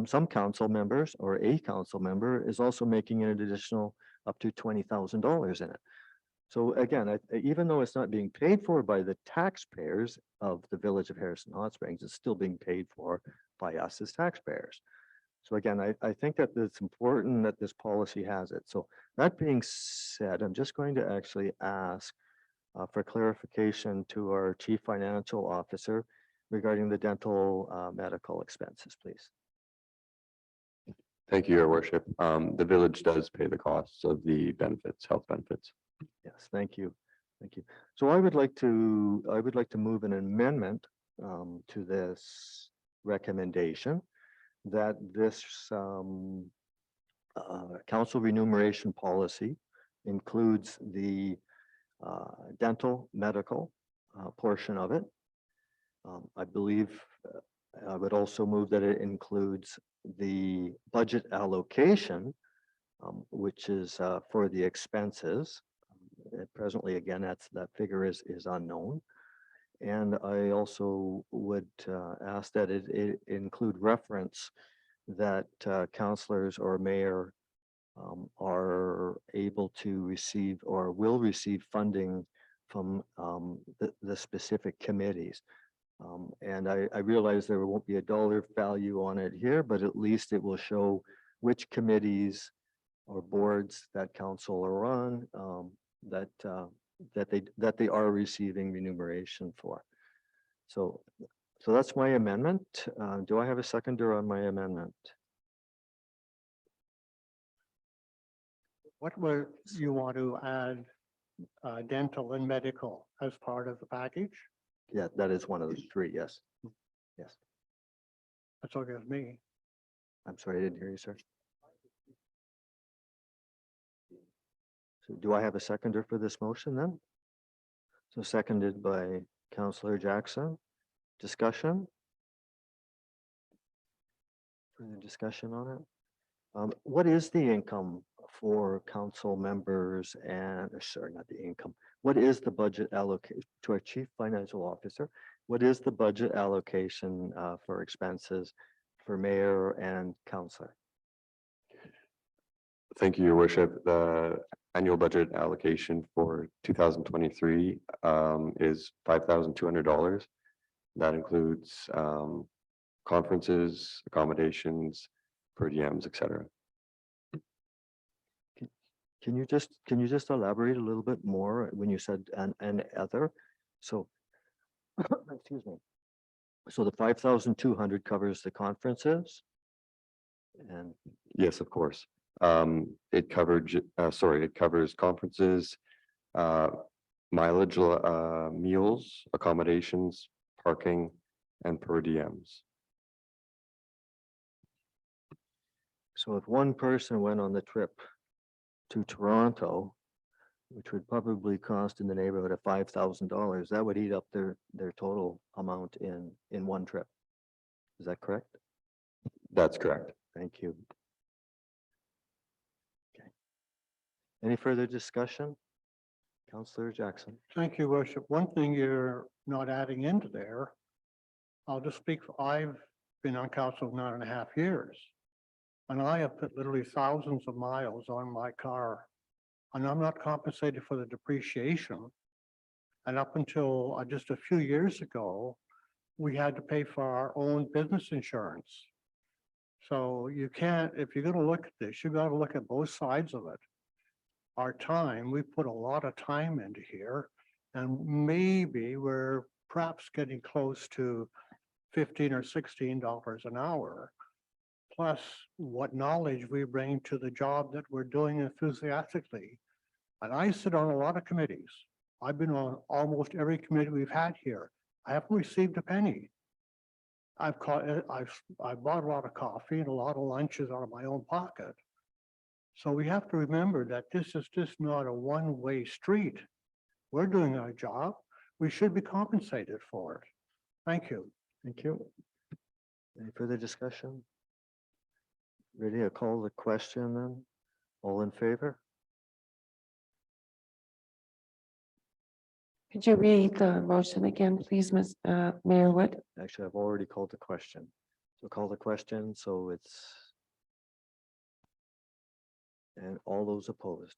Some council members or a council member is also making an additional up to $20,000 in it. So again, even though it's not being paid for by the taxpayers of the village of Harrison Hot Springs, it's still being paid for by us as taxpayers. So again, I think that it's important that this policy has it. So that being said, I'm just going to actually ask for clarification to our chief financial officer regarding the dental medical expenses, please. Thank you, Your Worship. The village does pay the costs of the benefits, health benefits. Yes, thank you. Thank you. So I would like to move an amendment to this recommendation that this council remuneration policy includes the dental medical portion of it. I believe I would also move that it includes the budget allocation, which is for the expenses. Presently, again, that figure is unknown. And I also would ask that it include reference that councillors or mayor are able to receive or will receive funding from the specific committees. And I realize there won't be a dollar value on it here, but at least it will show which committees or boards that council are on, that they are receiving remuneration for. So that's my amendment. Do I have a seconder on my amendment? What would you want to add dental and medical as part of the package? Yeah, that is one of the three. Yes. Yes. That's okay with me. I'm sorry, I didn't hear you, sir. So do I have a seconder for this motion then? So seconded by Councillor Jackson. Discussion? Further discussion on it? What is the income for council members and, sorry, not the income. What is the budget allocation to our chief financial officer? What is the budget allocation for expenses for mayor and councillor? Thank you, Your Worship. The annual budget allocation for 2023 is $5,200. That includes conferences, accommodations, per diems, et cetera. Can you just elaborate a little bit more when you said and other? So, excuse me. So the 5,200 covers the conferences? And Yes, of course. It covers conferences, mileage, meals, accommodations, parking, and per diems. so if one person went on the trip to Toronto, which would probably cost in the neighborhood of $5,000, that would eat up their total amount in one trip. Is that correct? That's correct. Thank you. Okay. Any further discussion? Councillor Jackson. Thank you, Worship. One thing you're not adding into there, I'll just speak, I've been on council 9.5 years. And I have put literally thousands of miles on my car. And I'm not compensated for the depreciation. And up until just a few years ago, we had to pay for our own business insurance. So you can't, if you're gonna look at this, you gotta look at both sides of it. Our time, we put a lot of time into here, and maybe we're perhaps getting close to $15 or $16 an hour. Plus what knowledge we bring to the job that we're doing enthusiastically. And I sit on a lot of committees. I've been on almost every committee we've had here. I haven't received a penny. I bought a lot of coffee and a lot of lunches out of my own pocket. So we have to remember that this is just not a one-way street. We're doing our job. We should be compensated for it. Thank you. Thank you. Any further discussion? Ready to call the question then? All in favor? Could you read the motion again, please, Mayor Wood? Actually, I've already called the question. So call the question, so it's and all those opposed.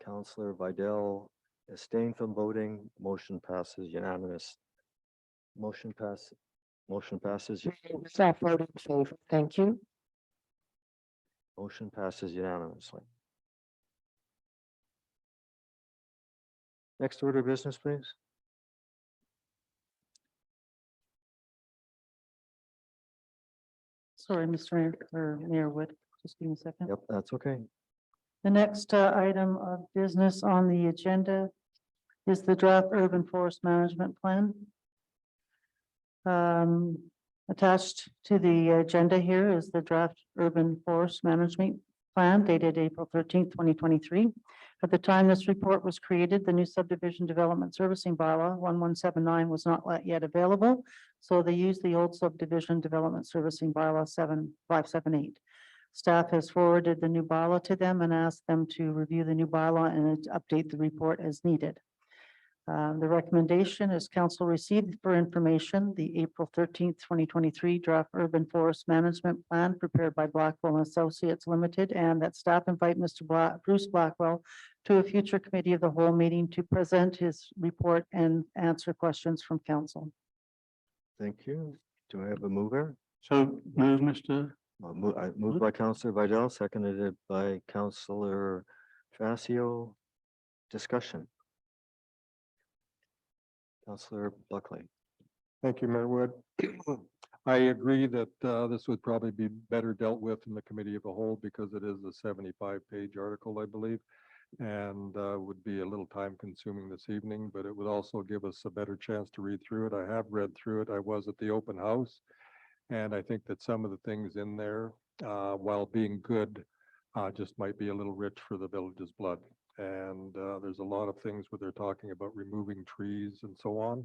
Councillor Vidal abstained from voting. Motion passes unanimous. Motion passes. Staff voted in favor. Thank you. Motion passes unanimously. Next order of business, please. Sorry, Mr. Mayor Wood, just give me a second. Yep, that's okay. The next item of business on the agenda is the draft urban forest management plan. Attached to the agenda here is the draft urban forest management plan dated April 13th, 2023. At the time this report was created, the new subdivision development servicing bylaw 1179 was not yet available. So they used the old subdivision development servicing bylaw 7578. Staff has forwarded the new bylaw to them and asked them to review the new bylaw and update the report as needed. The recommendation is council received for information the April 13th, 2023 draft urban forest management plan prepared by Blackwell and Associates Limited, and that staff invite Mr. Bruce Blackwell to a future committee of the whole meeting to present his report and answer questions from council. Thank you. Do I have a mover? So move, Mr. I moved by Councillor Vidal, seconded by Councillor Facio. Discussion. Councillor Buckley. Thank you, Mayor Wood. I agree that this would probably be better dealt with in the committee of the whole because it is a 75-page article, I believe, and would be a little time consuming this evening, but it would also give us a better chance to read through it. I have read through it. I was at the open house, and I think that some of the things in there, while being good, just might be a little rich for the village's blood. And there's a lot of things where they're talking about removing trees and so on.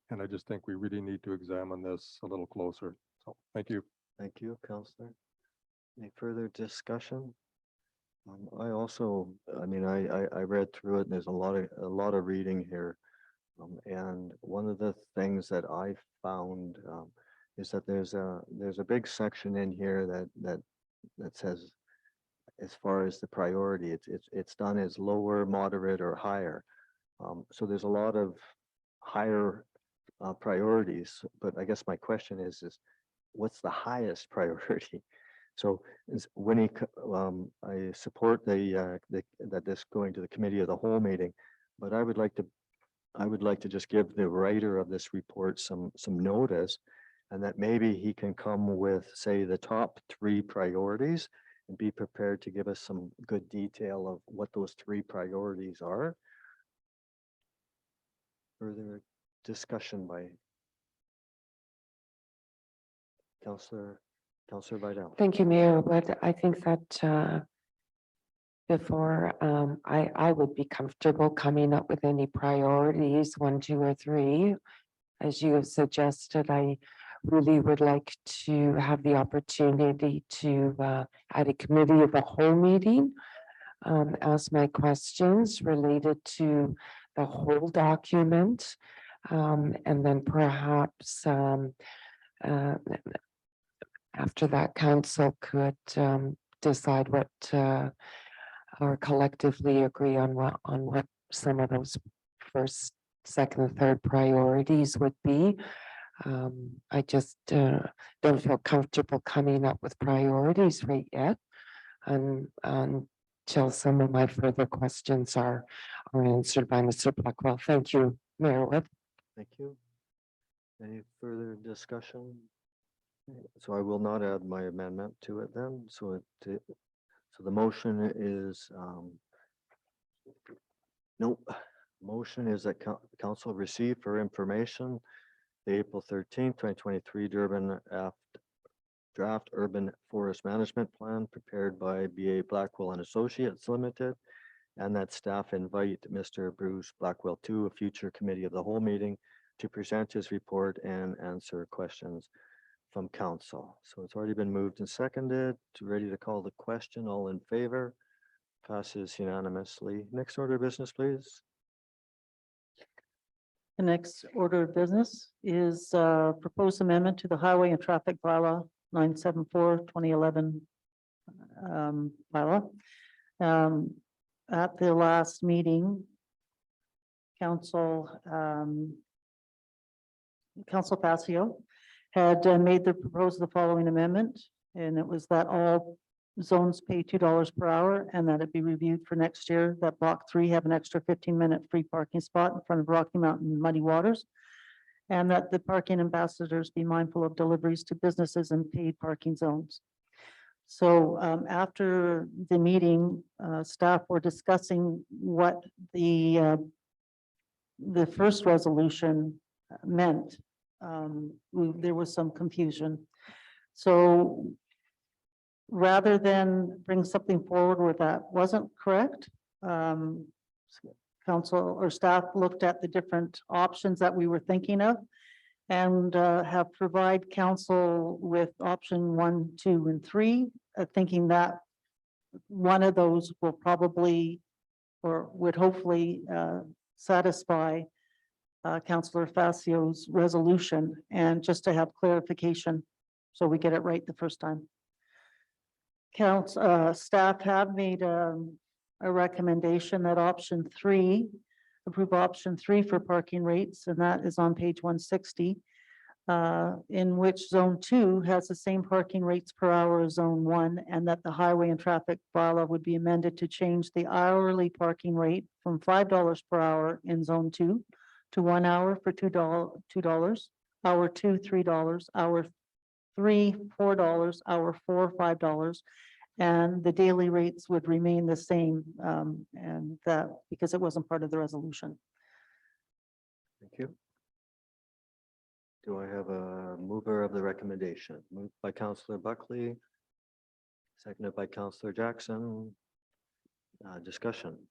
And I just think we really need to examine this a little closer. So thank you. Thank you, Councillor. Any further discussion? I also, I mean, I read through it and there's a lot of reading here. And one of the things that I found is that there's a big section in here that says, as far as the priority, it's done as lower, moderate, or higher. So there's a lot of higher priorities, but I guess my question is what's the highest priority? So when I support that this going to the committee of the whole meeting, but I would like to just give the writer of this report some notice, and that maybe he can come with, say, the top 3 priorities and be prepared to give us some good detail of what those 3 priorities are. Further discussion by Councillor Vidal. Thank you, Mayor. But I think that before I would be comfortable coming up with any priorities, 1, 2, or 3. As you have suggested, I really would like to have the opportunity to at a committee of the whole meeting ask my questions related to the whole document. And then perhaps after that, council could decide what or collectively agree on what some of those first, second, and third priorities would be. I just don't feel comfortable coming up with priorities right yet, until some of my further questions are answered by Mr. Blackwell. Thank you, Mayor Whip. Thank you. Any further discussion? So I will not add my amendment to it then. So the motion is, nope. Motion is that council receive for information the April 13th, 2023 Durban draft urban forest management plan prepared by BA Blackwell and Associates Limited, and that staff invite Mr. Bruce Blackwell to a future committee of the whole meeting to present his report and answer questions from council. So it's already been moved and seconded. Ready to call the question. All in favor? Passes unanimously. Next order of business, please. The next order of business is proposed amendment to the Highway and Traffic Bylaw 974/2011 bylaw. At the last meeting, Council Passio had made the following amendment, and it was that all zones pay $2 per hour and that it be reviewed for next year, that block 3 have an extra 15-minute free parking spot in front of Rocky Mountain Muddy Waters, and that the parking ambassadors be mindful of deliveries to businesses in paid parking zones. So after the meeting, staff were discussing what the first resolution meant. There was some confusion. So rather than bring something forward where that wasn't correct, council or staff looked at the different options that we were thinking of and have provide council with option 1, 2, and 3, thinking that one of those will probably or would hopefully satisfy Councillor Fascio's resolution, and just to have clarification so we get it right the first time. Staff have made a recommendation that approve option 3 for parking rates, and that is on page 160, in which zone 2 has the same parking rates per hour as zone 1, and that the highway and traffic bylaw would be amended to change the hourly parking rate from $5 per hour in zone 2 to 1 hour for $2, hour 2, $3, hour 3, $4, hour 4, $5, and the daily rates would remain the same, and that because it wasn't part of the resolution. Thank you. Do I have a mover of the recommendation? Moved by Councillor Buckley, seconded by Councillor Jackson. Discussion.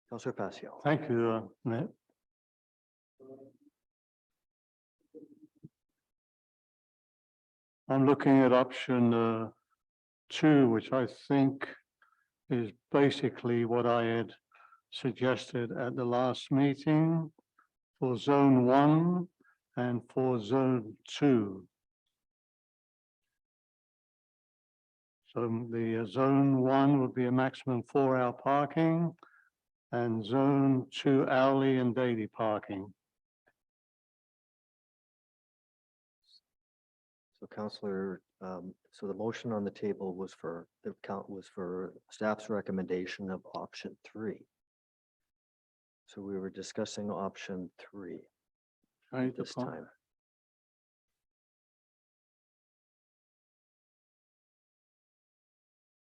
Councillor Passio. Thank you, Mayor. I'm looking at option 2, which I think is basically what I had suggested at the last meeting for zone 1 and for zone 2. So the zone 1 would be a maximum 4-hour parking. and zone 2 hourly and daily parking. So Counselor, so the motion on the table was for, the count was for staff's recommendation of option 3. So we were discussing option 3 Change the this par- time.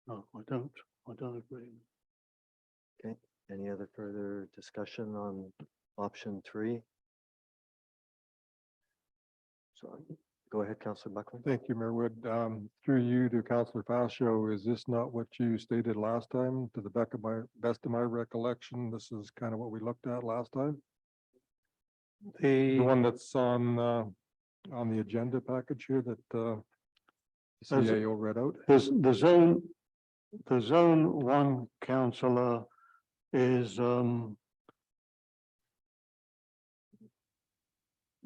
No, I don't agree. Any other further discussion on option 3? So go ahead, Counselor Buckland. Thank you, Mayor Wood. Through you to Councillor Fascio, is this not what you stated last time? To the best of my recollection, this is kind of what we looked at last time? The one that's on the agenda package here that Those- CAO read out? The zone 1 councillor is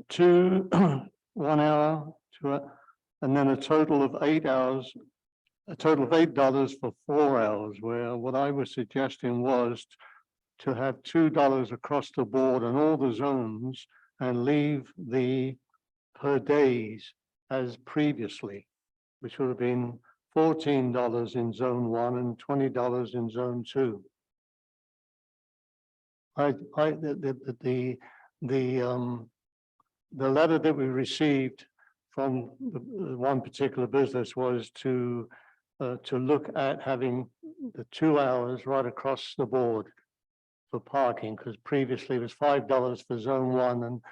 two, 1 hour, and then a total of 8 hours, a total of $8 for 4 hours, where what I was suggesting was to have $2 across the board on all the zones and leave the per days as previously, which would have been $14 in zone 1 and $20 in zone 2. The letter that we received from the one particular business was to look at having the 2 hours right across the board for parking, because previously it was $5 for zone 1 and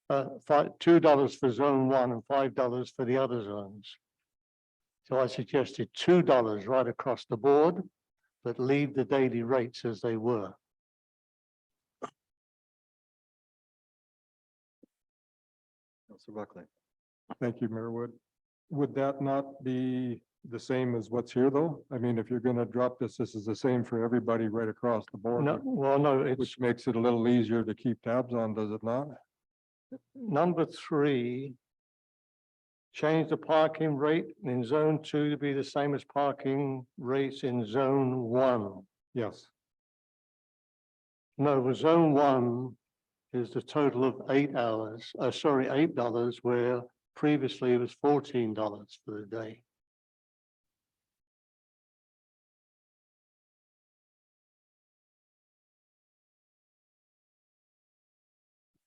$2 for zone 1 and $5 for the other zones. So I suggested $2 right across the board, but leave the daily rates as they were. Counselor Buckland. Thank you, Mayor Wood. Would that not be the same as what's here, though? I mean, if you're going to drop this, this is the same for everybody right across the board, No, well, no, it's which makes it a little easier to keep tabs on, does it not? number 3. Change the parking rate in zone 2 to be the same as parking rates in zone 1. Yes. No, the zone 1 is the total of 8 hours, $8, where previously it was $14 for the day.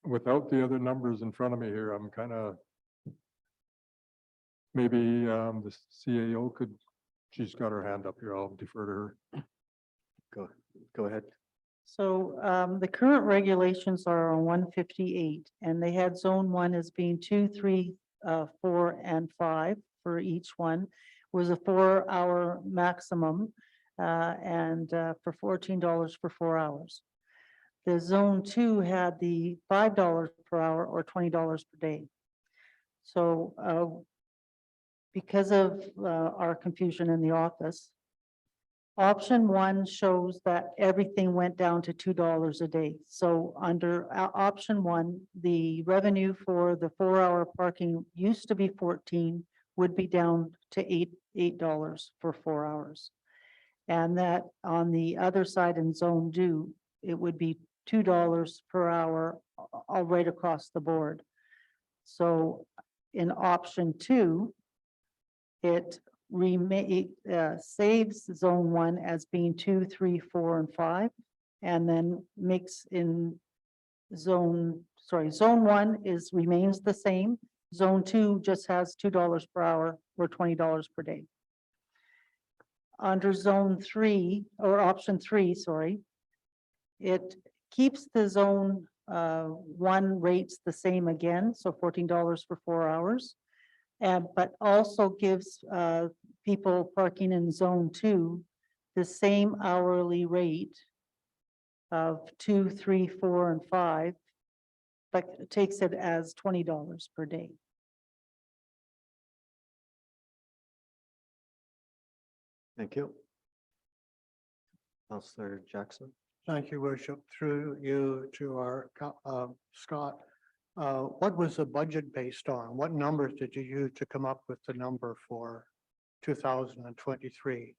Without the other numbers in front of me here, I'm kind of, maybe the CAO could, she's got her hand up here, I'll defer to her. Go ahead. So the current regulations are on 158, and they had zone 1 as being 2, 3, 4, and 5 for each one. Was a 4-hour maximum and for $14 for 4 hours. The zone 2 had the $5 per hour or $20 per day. So because of our confusion in the office, option 1 shows that everything went down to $2 a day. So under option 1, the revenue for the 4-hour parking used to be 14, would be down to $8 for 4 hours. And that on the other side in zone 2, it would be $2 per hour all right across the board. So in option 2, it saves zone 1 as being 2, 3, 4, and 5, and then makes in zone 1 remains the same. Zone 2 just has $2 per hour or $20 per day. Under zone 3 or option 3, it keeps the zone 1 rates the same again, so $14 for 4 hours. But also gives people parking in zone 2 the same hourly rate of 2, 3, 4, and 5, but takes it as $20 per day. Thank you. Counselor Jackson. Thank you, Worship. Through you to our Scott. What was the budget based on? What numbers did you use to come up with the number for 2023?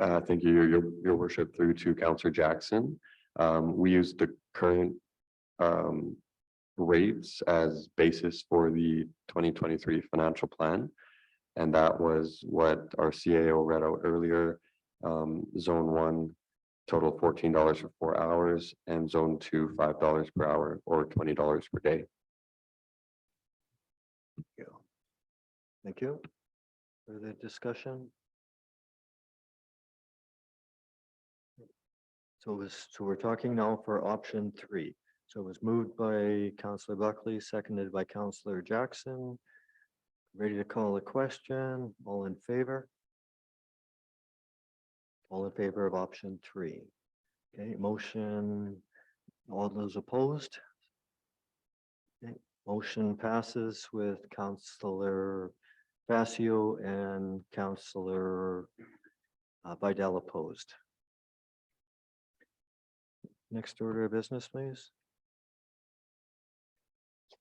Thank you, your worship, through to Councillor Jackson. We used the current rates as basis for the 2023 financial plan. And that was what our CAO read out earlier. Zone 1, total $14 for 4 hours, and zone 2, $5 per hour or $20 per day. Thank you. Further discussion? So we're talking now for option 3. So it was moved by Councillor Buckley, seconded by Councillor Jackson. Ready to call a question? All in favor? All in favor of option 3. Okay, motion, all those opposed? Okay, motion passes with Councillor Facio and Councillor Vidal opposed. Next order of business, please.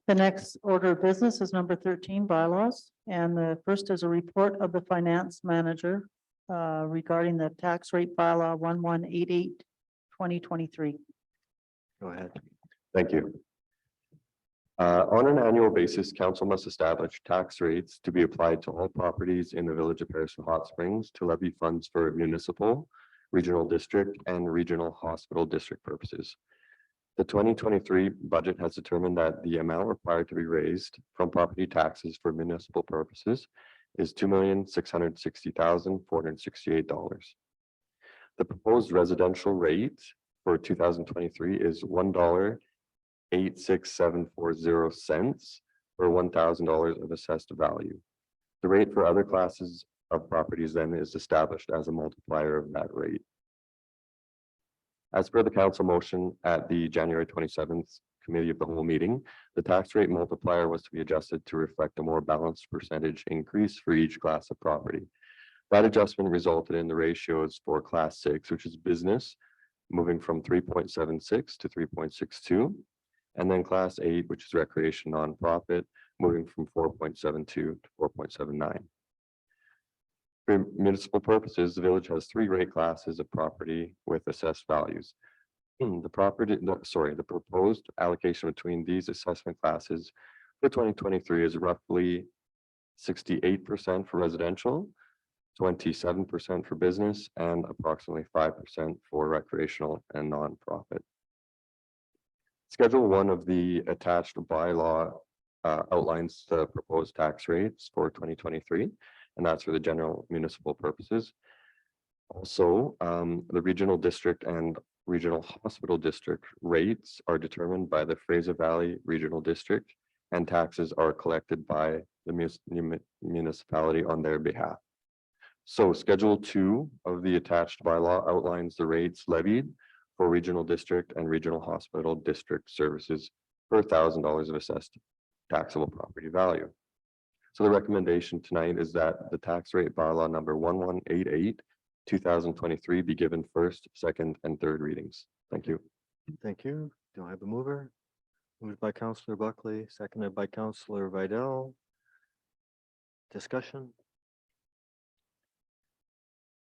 The next order of business is number 13, bylaws. And the first is a report of the finance manager regarding the tax rate bylaw 1188/2023. Go ahead. Thank you. On an annual basis, council must establish tax rates to be applied to all properties in the village of Harrison Hot Springs to levy funds for municipal, regional district, and regional hospital district purposes. The 2023 budget has determined that the amount required to be raised from property taxes for municipal purposes is $2,660,468. The proposed residential rate for 2023 is $1.86740 for $1,000 of assessed value. The rate for other classes of properties then is established as a multiplier of that rate. As per the council motion at the January 27th committee of the whole meeting, the tax rate multiplier was to be adjusted to reflect a more balanced percentage increase for each class of property. That adjustment resulted in the ratios for class 6, which is business, moving from 3.76 to 3.62, and then class 8, which is recreation nonprofit, moving from 4.72 to 4.79. For municipal purposes, the village has 3 rate classes of property with assessed values. The proposed allocation between these assessment classes for 2023 is roughly 68% for residential, 27% for business, and approximately 5% for recreational and nonprofit. Schedule 1 of the attached bylaw outlines the proposed tax rates for 2023, and that's for the general municipal purposes. Also, the regional district and regional hospital district rates are determined by the Fraser Valley Regional District, and taxes are collected by the municipality on their behalf. So Schedule 2 of the attached bylaw outlines the rates levied for regional district and regional hospital district services per $1,000 of assessed taxable property value. So the recommendation tonight is that the tax rate bylaw number 1188/2023 be given first, second, and third readings. Thank you. Thank you. Do I have a mover? Moved by Councillor Buckley, seconded by Councillor Vidal. Discussion?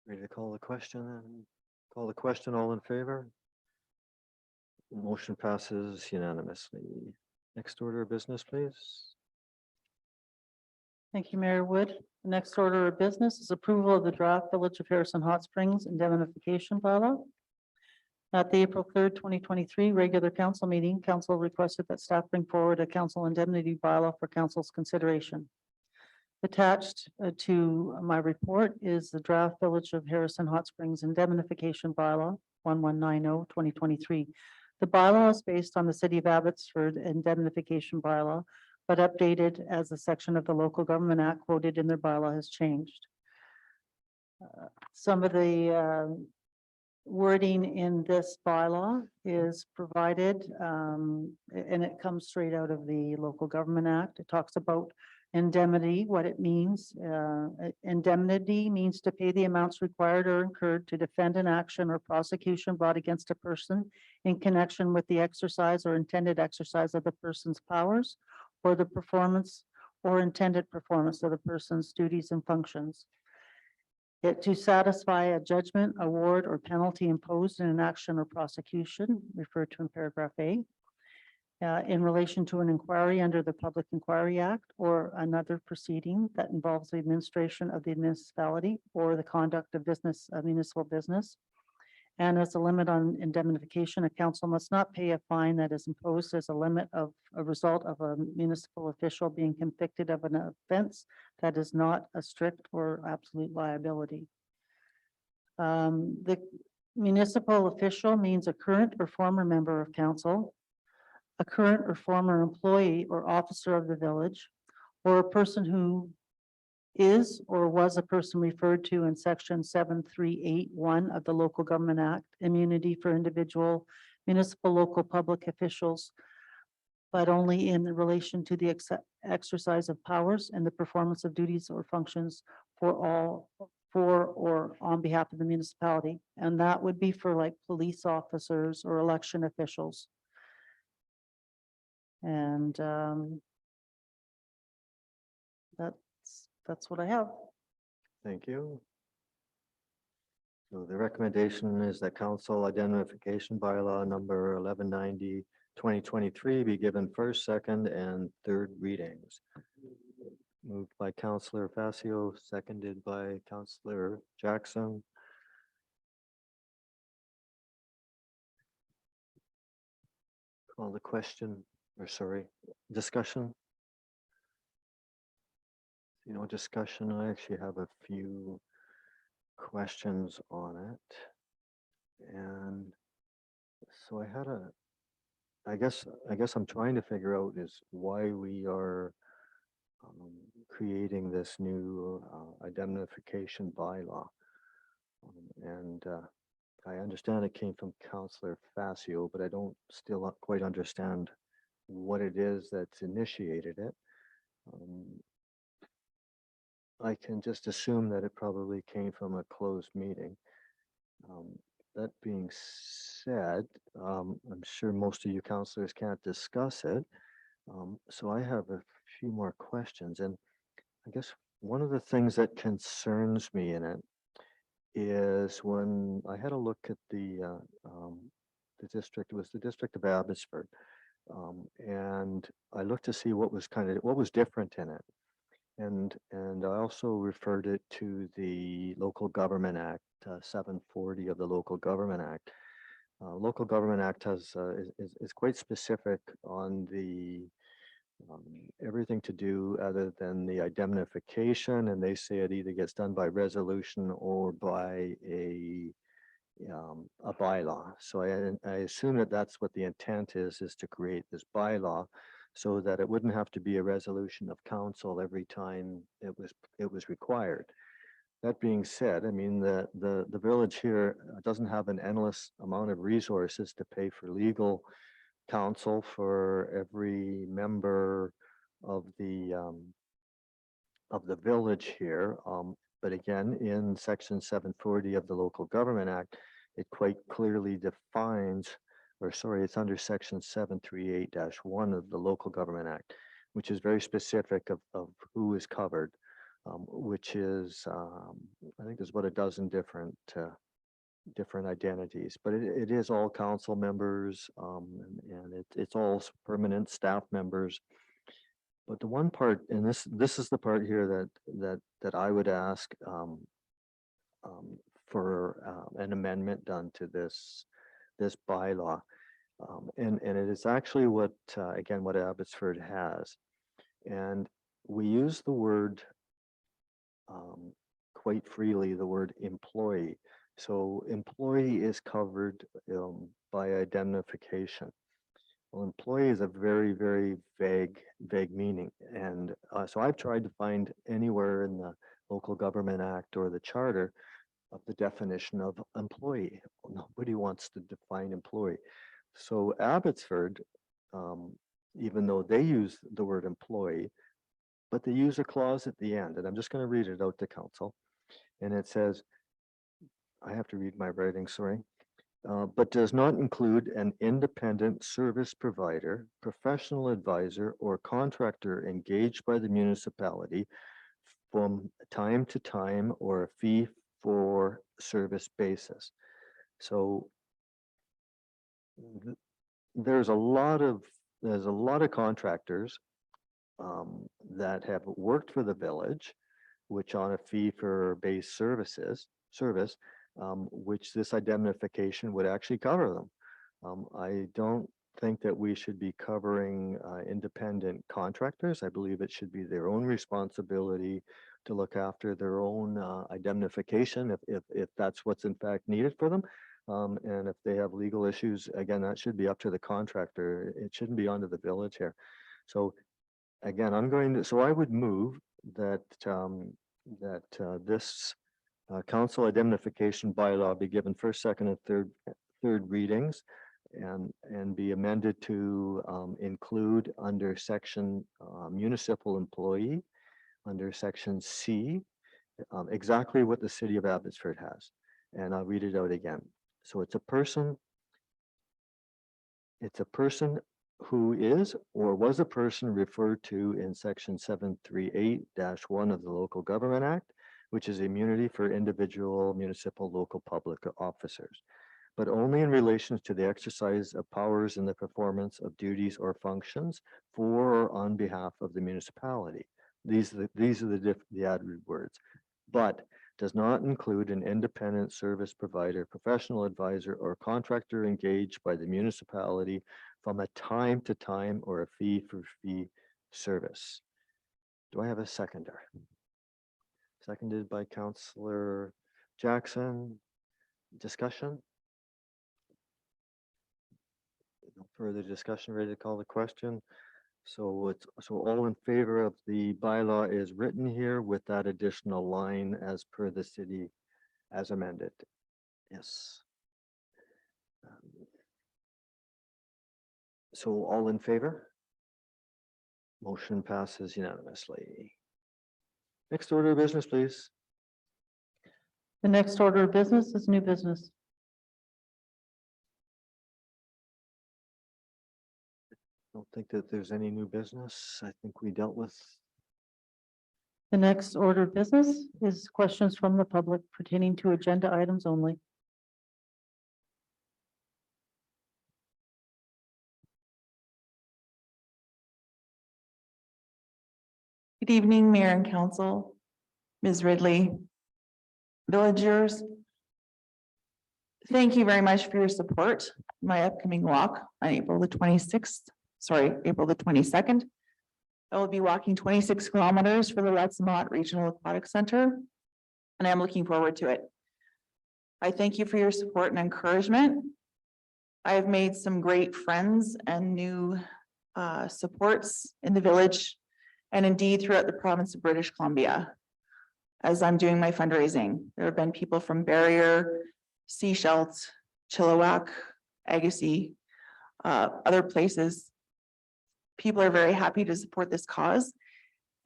Ready to call the question? Call the question, all in favor? Motion passes unanimously. Next order of business, please. Thank you, Mayor Wood. The next order of business is approval of the draft Village of Harrison Hot Springs indemnification bylaw. At the April 3rd, 2023 regular council meeting, council requested that staff bring forward a council indemnity bylaw for council's consideration. Attached to my report is the draft Village of Harrison Hot Springs indemnification bylaw 1190/2023. The bylaw is based on the City of Abbotsford indemnification bylaw, but updated as a section of the Local Government Act quoted in their bylaw has changed. Some of the wording in this bylaw is provided, and it comes straight out of the Local Government Act. It talks about indemnity, what it means. Indemnity means to pay the amounts required or incurred to defend an action or prosecution brought against a person in connection with the exercise or intended exercise of the person's powers, or the performance or intended performance of the person's duties and functions. It to satisfy a judgment, award, or penalty imposed in an action or prosecution, referred to in paragraph A, in relation to an inquiry under the Public Inquiry Act or another proceeding that involves the administration of the municipality or the conduct of business, municipal business. And as a limit on indemnification, a council must not pay a fine that is imposed as a limit of a result of a municipal official being convicted of an offense that is not a strict or absolute liability. The municipal official means a current or former member of council, a current or former employee or officer of the village, or a person who is or was a person referred to in section 7381 of the Local Government Act, immunity for individual municipal local public officials, but only in relation to the exercise of powers and the performance of duties or functions for or on behalf of the municipality. And that would be for like police officers or election officials. And that's what I have. Thank you. So the recommendation is that council identification bylaw number 1190/2023 be given first, second, and third readings. Moved by Councillor Facio, seconded by Councillor Jackson. Call the question, or sorry, discussion. Discussion. I actually have a few questions on it. And so I guess I'm trying to figure out is why we are creating this new indemnification bylaw. I understand it came from Councillor Facio, but I don't still quite understand what it is that's initiated it. I can just assume that it probably came from a closed meeting. That being said, I'm sure most of you councillors can't discuss it. So I have a few more questions. And I guess one of the things that concerns me in it is when I had a look at the district, it was the district of Abbotsford. And I looked to see what was different in it. And I also referred it to the Local Government Act, 740 of the Local Government Act. Local Government Act has is quite specific on the everything to do other than the indemnification, and they say it either gets done by resolution or by a bylaw. So I assume that that's what the intent is to create this bylaw, so that it wouldn't have to be a resolution of council every time it was required. That being said, I mean, the village here doesn't have an endless amount of resources to pay for legal counsel for every member of the village here. But again, in section 740 of the Local Government Act, it quite clearly defines, or sorry, it's under section 738-1 of the Local Government Act, which is very specific of who is covered, which is, I think there's about a dozen different identities, but it is all council members, and it's all permanent staff members. But the one part, and this is the part here that I would ask for an amendment done to this bylaw. And it is actually what, again, what Abbotsford has. And we use the word quite freely, the word employee. So employee is covered by indemnification. Well, employee is a very, very vague meaning. And so I've tried to find anywhere in the Local Government Act or the Charter of the definition of employee. Nobody wants to define employee. So Abbotsford, even though they use the word employee, but they use a clause at the end, and I'm just going to read it out to council. And it says, I have to read my writing, sorry, but does not include an independent service provider, professional advisor, or contractor engaged by the municipality from time to time, or a fee for service basis. So there's a lot of contractors that have worked for the village, which on a fee for base service, which this indemnification would actually cover them. I don't think that we should be covering independent contractors. I believe it should be their own responsibility to look after their own indemnification if that's what's in fact needed for them. And if they have legal issues, again, that should be up to the contractor. It shouldn't be onto the village here. So again, so I would move that this council indemnification bylaw be given first, second, and third readings and be amended to include under section municipal employee, under section C, exactly what the city of Abbotsford has. And I'll read it out again. So it's a person who is or was a person referred to in section 738-1 of the Local Government Act, which is immunity for individual municipal local public officers, but only in relation to the exercise of powers in the performance of duties or functions for or on behalf of the municipality. These are the added words, but does not include an independent service provider, professional advisor, or contractor engaged by the municipality from a time to time or a fee for fee service. Do I have a seconder? Seconded by Councillor Jackson. Discussion? No further discussion, ready to call the question? So all in favor of the bylaw is written here with that additional line as per the city as amended. Yes. So all in favor? Motion passes unanimously. Next order of business, please. The next order of business is new business. Don't think that there's any new business. I think we dealt with. The next order of business is questions from the public pertaining to agenda items only. Good evening, Mayor and Council, Ms. Ridley, villagers. Thank you very much for your support. My upcoming walk on April the 22nd. I will be walking 26 kilometers for the Letsamont Regional Aquatic Center, and I'm looking forward to it. I thank you for your support and encouragement. I have made some great friends and new supports in the village and indeed throughout the province of British Columbia. As I'm doing my fundraising, there have been people from Barrier, Seashelt, Chilliwack, Agassiz, other places. People are very happy to support this cause.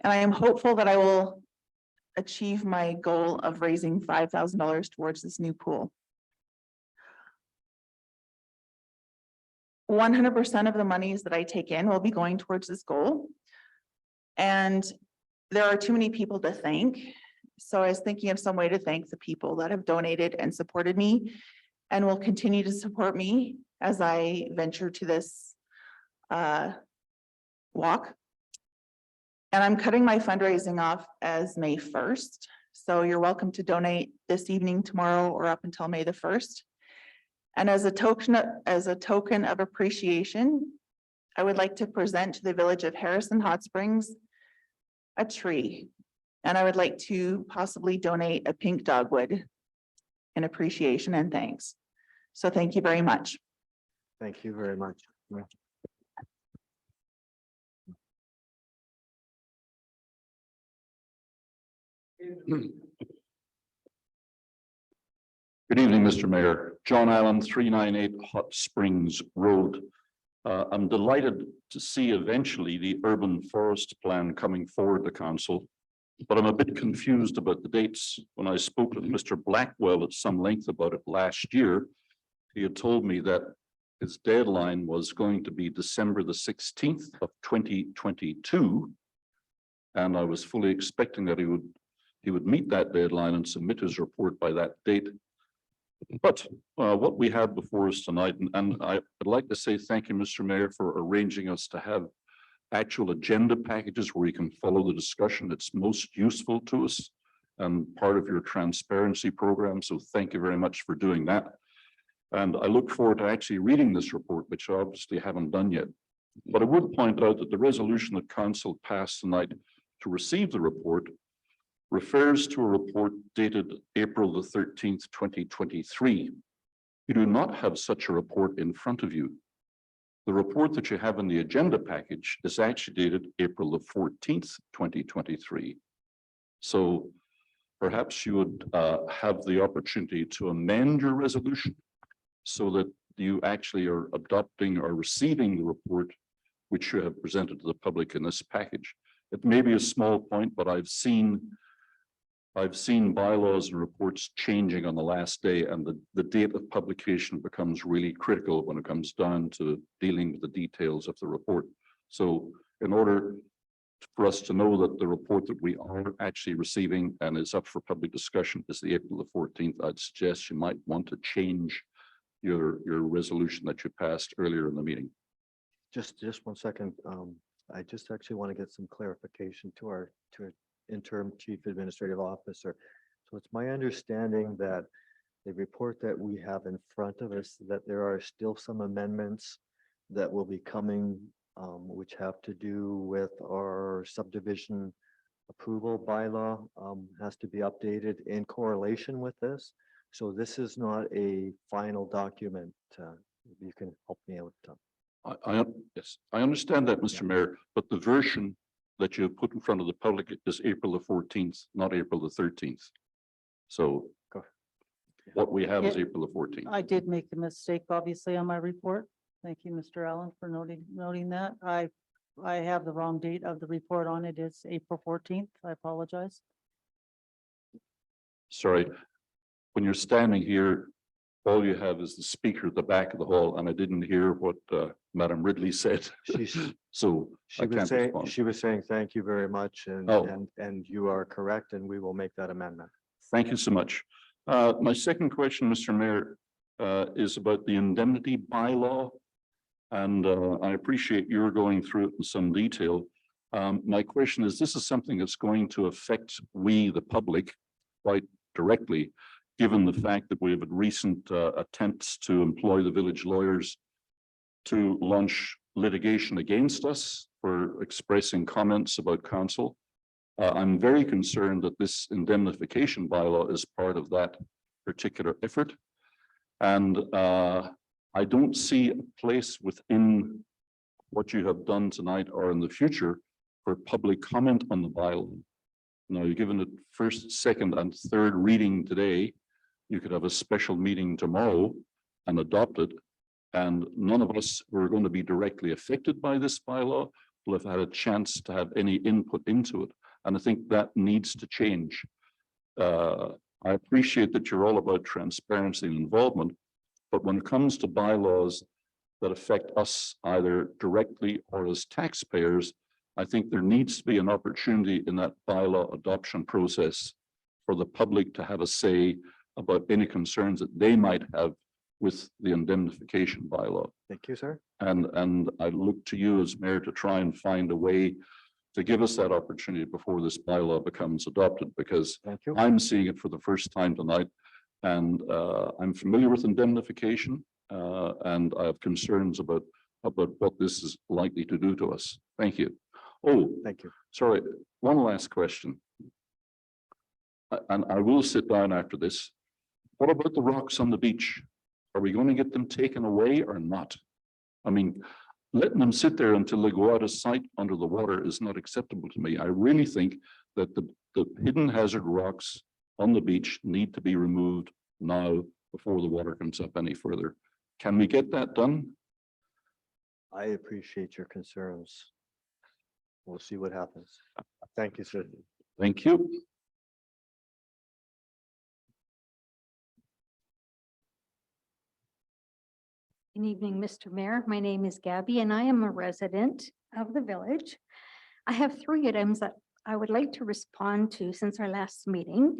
And I am hopeful that I will achieve my goal of raising $5,000 towards this new pool. 100% of the monies that I take in will be going towards this goal. And there are too many people to thank. So I was thinking of some way to thank the people that have donated and supported me and will continue to support me as I venture to this walk. And I'm cutting my fundraising off as May 1st. So you're welcome to donate this evening, tomorrow, or up until May the 1st. And as a token of appreciation, I would like to present to the village of Harrison Hot Springs a tree. And I would like to possibly donate a pink dogwood in appreciation and thanks. So thank you very much. Thank you very much. Good evening, Mr. Mayor. John Allen, 398 Hot Springs Road. I'm delighted to see eventually the urban forest plan coming forward to council, but I'm a bit confused about the dates. When I spoke with Mr. Blackwell at some length about it last year, he had told me that his deadline was going to be December the 16th of 2022. And I was fully expecting that he he would meet that deadline and submit his report by that date. But what we have before us tonight, and I'd like to say thank you, Mr. Mayor, for arranging us to have actual agenda packages where we can follow the discussion. It's most useful to us and part of your transparency program. So thank you very much for doing that. And I look forward to actually reading this report, which I obviously haven't done yet. But I would point out that the resolution that council passed tonight to receive the report refers to a report dated April the 13th, 2023. You do not have such a report in front of you. The report that you have in the agenda package is actually dated April the 14th, 2023. So perhaps you would have the opportunity to amend your resolution so that you actually are adopting or receiving the report which you have presented to the public in this package. It may be a small point, but I've seen bylaws and reports changing on the last day, and the date of publication becomes really critical when it comes down to dealing with the details of the report. So in order for us to know that the report that we are actually receiving and is up for public discussion is the April the 14th, I'd suggest you might want to change your resolution that you passed earlier in the meeting. Just 1 second. I just actually want to get some clarification to our interim chief administrative officer. So it's my understanding that the report that we have in front of us, that there are still some amendments that will be coming, which have to do with our subdivision approval bylaw, has to be updated in correlation with this. So this is not a final document. You can help me out. Yes, I understand that, Mr. Mayor, but the version that you have put in front of the public is April the 14th, not April the 13th. So what we have is April the 14th. I did make a mistake, obviously, on my report. Thank you, Mr. Allen, for noting that. I have the wrong date of the report on it. It's April 14th. I apologize. Sorry, when you're standing here, all you have is the speaker at the back of the hall, and I didn't hear what Madam Ridley said. So I can't respond. She was saying, thank you very much. And you are correct, and we will make that amendment. Thank you so much. My second question, Mr. Mayor, is about the indemnity bylaw. And I appreciate you're going through it in some detail. My question is, this is something that's going to affect we, the public, quite directly, given the fact that we have had recent attempts to employ the village lawyers to launch litigation against us for expressing comments about council. I'm very concerned that this indemnification bylaw is part of that particular effort. And I don't see a place within what you have done tonight or in the future for public comment on the bylaw. Now, you're given it first, second, and third reading today. You could have a special meeting tomorrow and adopt it. And none of us who are going to be directly affected by this bylaw will have had a chance to have any input into it. And I think that needs to change. I appreciate that you're all about transparency and involvement, but when it comes to bylaws that affect us either directly or as taxpayers, I think there needs to be an opportunity in that bylaw adoption process for the public to have a say about any concerns that they might have with the indemnification bylaw. Thank you, sir. And I look to you as mayor to try and find a way to give us that opportunity before this bylaw becomes adopted, because Thank you. I'm seeing it for the first time tonight. And I'm familiar with indemnification and I have concerns about what this is likely to do to us. Thank you. Oh, Thank you. sorry, one last question. And I will sit down after this. What about the rocks on the beach? Are we going to get them taken away or not? I mean, letting them sit there until they go out of sight under the water is not acceptable to me. I really think that the hidden hazard rocks on the beach need to be removed now before the water comes up any further. Can we get that done? I appreciate your concerns. We'll see what happens. Thank you, sir. Thank you. Good evening, Mr. Mayor. My name is Gabby and I am a resident of the village. I have 3 items that I would like to respond to since our last meeting.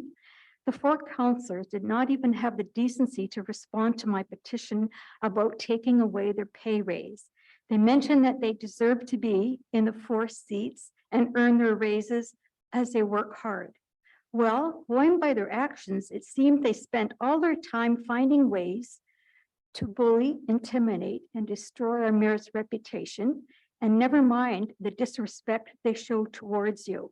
The four counselors did not even have the decency to respond to my petition about taking away their pay raise. They mentioned that they deserve to be in the four seats and earn their raises as they work hard. Well, going by their actions, it seemed they spent all their time finding ways to bully, intimidate, and destroy our mayor's reputation, and never mind the disrespect they show towards you.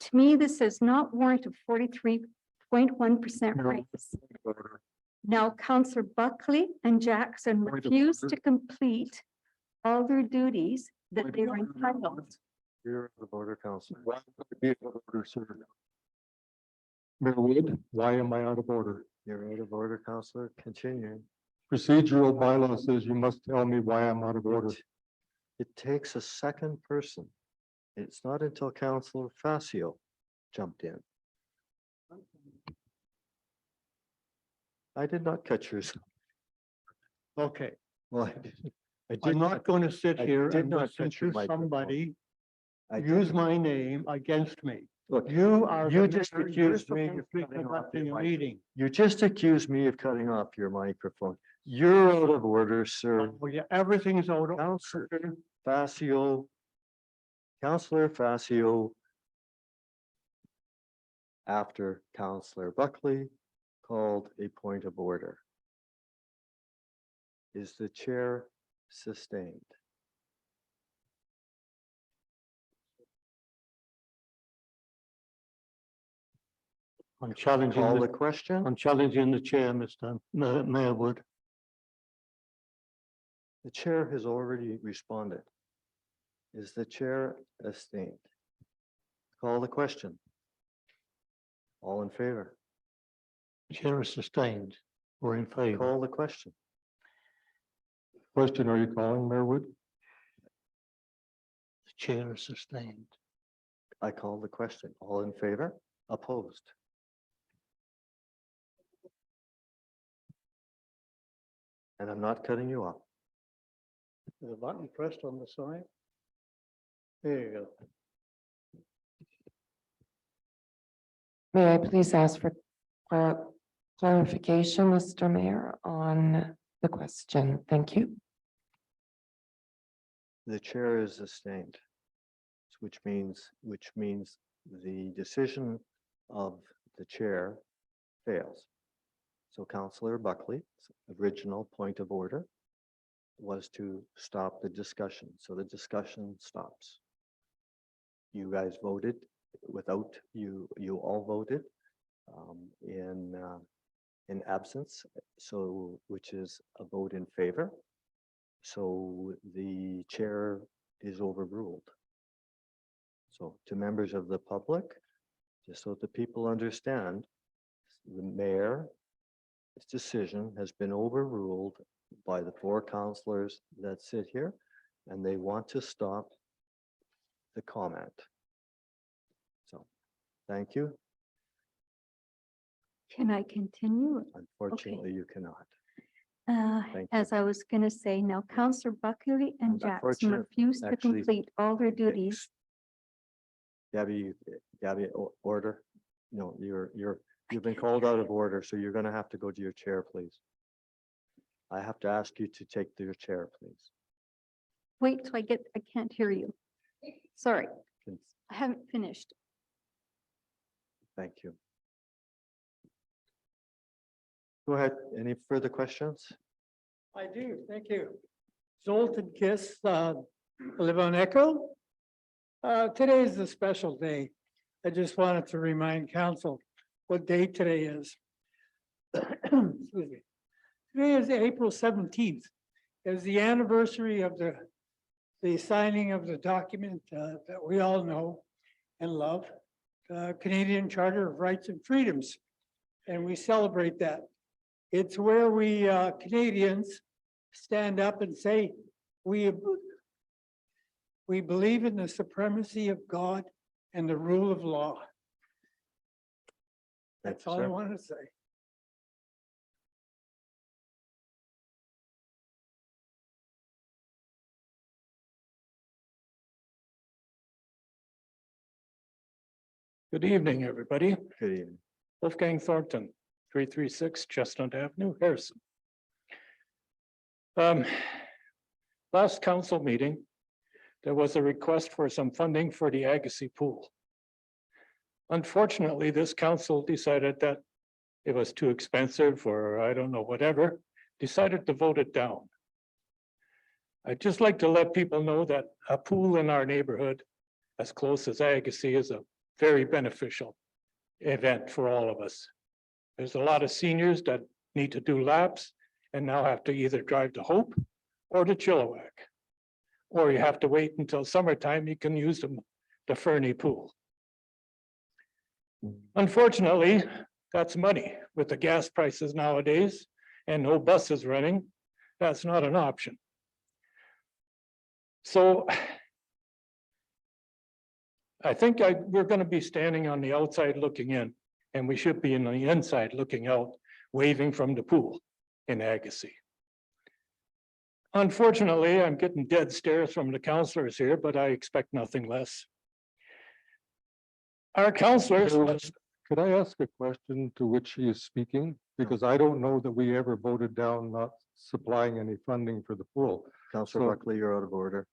To me, this does not warrant a 43.1% raise. Now, Councillor Buckley and Jackson Point of refused order. to complete all their duties that they were entitled. You're out of order, Counselor. Why would I be out of order, sir? Mayor Wood, why am I out of order? You're out of order, Counselor. Continue. Procedural bylaw says you must tell me why I'm out of order. It takes a second person. It's not until Counselor Facio jumped in. I did not cut yours. Okay, Well, I did I'm not going to sit I here did and not listen touch your to microphone. somebody I use did- my name against me. Look, You are. you the just mayor, accused you're me supposed of to be cutting off conducting your a mic. meeting. You just accused me of cutting off your microphone. You're out of order, sir. Oh, yeah, everything's out of. Counselor Facio. Counselor Facio. After Counselor Buckley called a point of order. Is the chair sustained? I'm challenging, Call the the- question. I'm challenging the chair, Mr. Mayor Wood. The chair has already responded. Is the chair sustained? Call the question. All in favor? Chair is sustained. We're in favor. Call the question. Question, are you calling, Mayor Wood? The chair is sustained. I call the question. All in favor? Opposed? And I'm not cutting you off. The button pressed on the side. There you go. May I please ask for clarification, Mr. Mayor, on the question? Thank you. The chair is sustained. Which means the decision of the chair fails. So Councillor Buckley's original point of order was to stop the discussion. So the discussion stops. You guys voted without, you all voted in absence, so which is a vote in favor. So the chair is overruled. So to members of the public, just so the people understand, the mayor's decision has been overruled by the four councillors that sit here, and they want to stop the comment. So, thank you. Can I continue? Unfortunately, you cannot. Thank As I was gonna say, now Councillor Buckley and Jackson Unfortunate, refused to actually, complete all their duties. Gabby, order. No, you've been called out of order, so you're gonna have to go to your chair, please. I have to ask you to take your chair, please. Wait till I can't hear you. Sorry, Can- I haven't finished. Thank you. Go ahead. Any further questions? I do, thank you. Zoltan Kiss, live on Echo. Today is a special day. I just wanted to remind council what date today is. Excuse me. Today is April 17th. Is the anniversary of the signing of the document that we all know and love, Canadian Charter of Rights and Freedoms. And we celebrate that. It's where we Canadians stand up and say, we believe in the supremacy of God and the rule of law. Thank That's you, all I sir. want to say. Good evening, everybody. Good evening. Wolfgang Thornton, 336 Chestnut Avenue, Harrison. Last council meeting, there was a request for some funding for the Agassiz pool. Unfortunately, this council decided that it was too expensive, or I don't know, whatever, decided to vote it down. I'd just like to let people know that a pool in our neighborhood, as close as Agassiz, is a very beneficial event for all of us. There's a lot of seniors that need to do laps and now have to either drive to Hope or to Chilliwack. Or you have to wait until summertime, you can use the Fernie pool. Unfortunately, that's money with the gas prices nowadays and no buses running. That's not an option. So I think we're going to be standing on the outside looking in, and we should be in the inside looking out, waving from the pool in Agassiz. Unfortunately, I'm getting dead stares from the councillors here, but I expect nothing less. Our councillors, Could I ask a question to which he is speaking? Because I don't know that we ever voted down not supplying any funding for the pool. Councillor So- Buckley, you're out of order.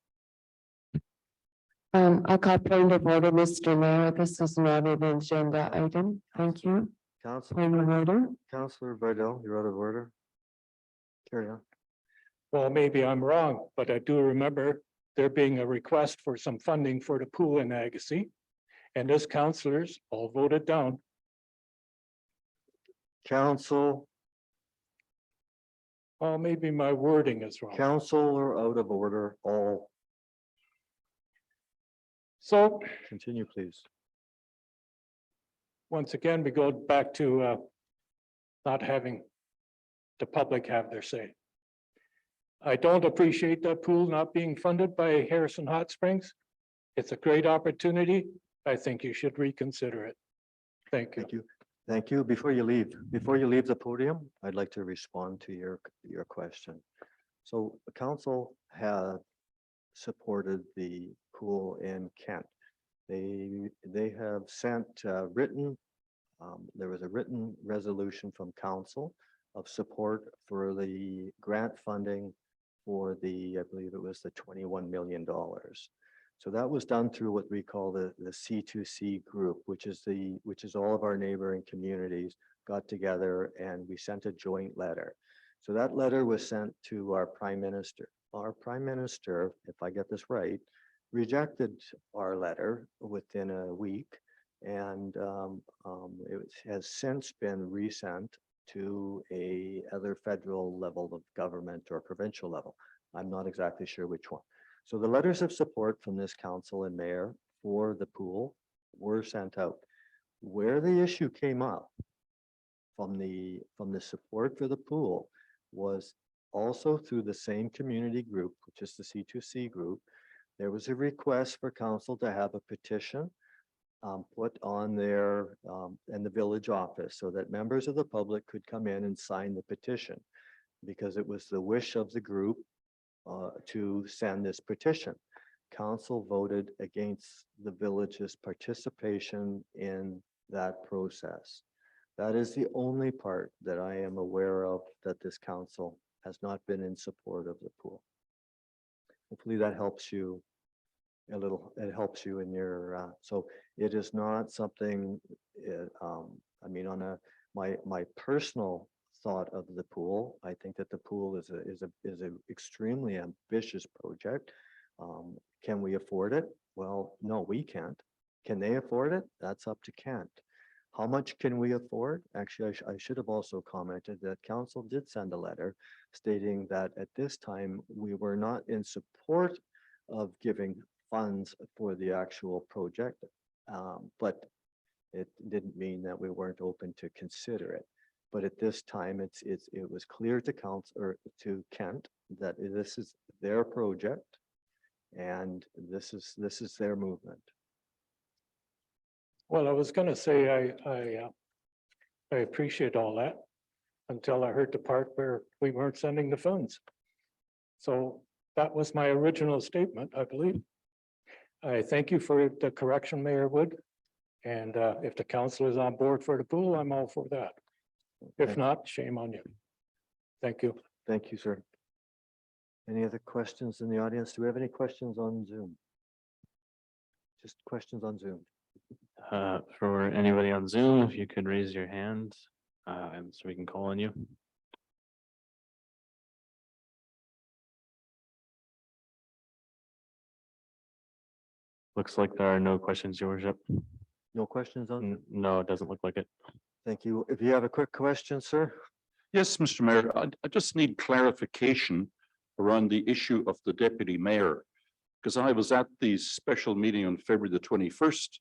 I call point of order, Mr. Mayor. This is not an agenda item. Thank you. Point of order. Councillor Vidal, you're out of order. Carry on. well, maybe I'm wrong, but I do remember there being a request for some funding for the pool in Agassiz. And as councillors all voted down. Council, Well, maybe my wording is wrong. council are out of order. All So continue, please. once again, we go back to not having the public have their say. I don't appreciate that pool not being funded by Harrison Hot Springs. It's a great opportunity. I think you should reconsider it. Thank you. Thank you. Thank you. Before you leave the podium, I'd like to respond to your question. So the council had supported the pool in Kent. They have sent written, there was a written resolution from council of support for the grant funding for the, I believe it was the $21 million. So that was done through what we call the C2C group, which is all of our neighboring communities got together and we sent a joint letter. So that letter was sent to our prime minister. Our prime minister, if I get this right, rejected our letter within a week. And it has since been resent to a other federal level of government or provincial level. I'm not exactly sure which one. So the letters of support from this council and mayor for the pool were sent out. Where the issue came up from the support for the pool was also through the same community group, which is the C2C group. There was a request for council to have a petition put on their in the village office so that members of the public could come in and sign the petition, because it was the wish of the group to send this petition. Council voted against the village's participation in that process. That is the only part that I am aware of that this council has not been in support of the pool. Hopefully that helps you a little. It helps you in your, so it is not something, I mean, on my personal thought of the pool, I think that the pool is a extremely ambitious project. Can we afford it? Well, no, we can't. Can they afford it? That's up to Kent. How much can we afford? Actually, I should have also commented that council did send a letter stating that at this time, we were not in support of giving funds for the actual project. But it didn't mean that we weren't open to consider it. But at this time, it was clear to council or to Kent that this is their project and this is their movement. Well, I was gonna say, I appreciate all that until I heard the part where we weren't sending the funds. So that was my original statement, I believe. I thank you for the correction, Mayor Wood. And if the council is on board for the pool, I'm all for that. If Thank- not, shame on you. Thank you. Thank you, sir. Any other questions in the audience? Do we have any questions on Zoom? Just questions on Zoom. For anybody on Zoom, if you could raise your hand, and so we can call on you. Looks like there are no questions, your worship. No questions on? No, it doesn't look like it. Thank you. If you have a quick question, sir? Yes, Mr. Mayor, I just need clarification around the issue of the deputy mayor. Because I was at the special meeting on February the 21st,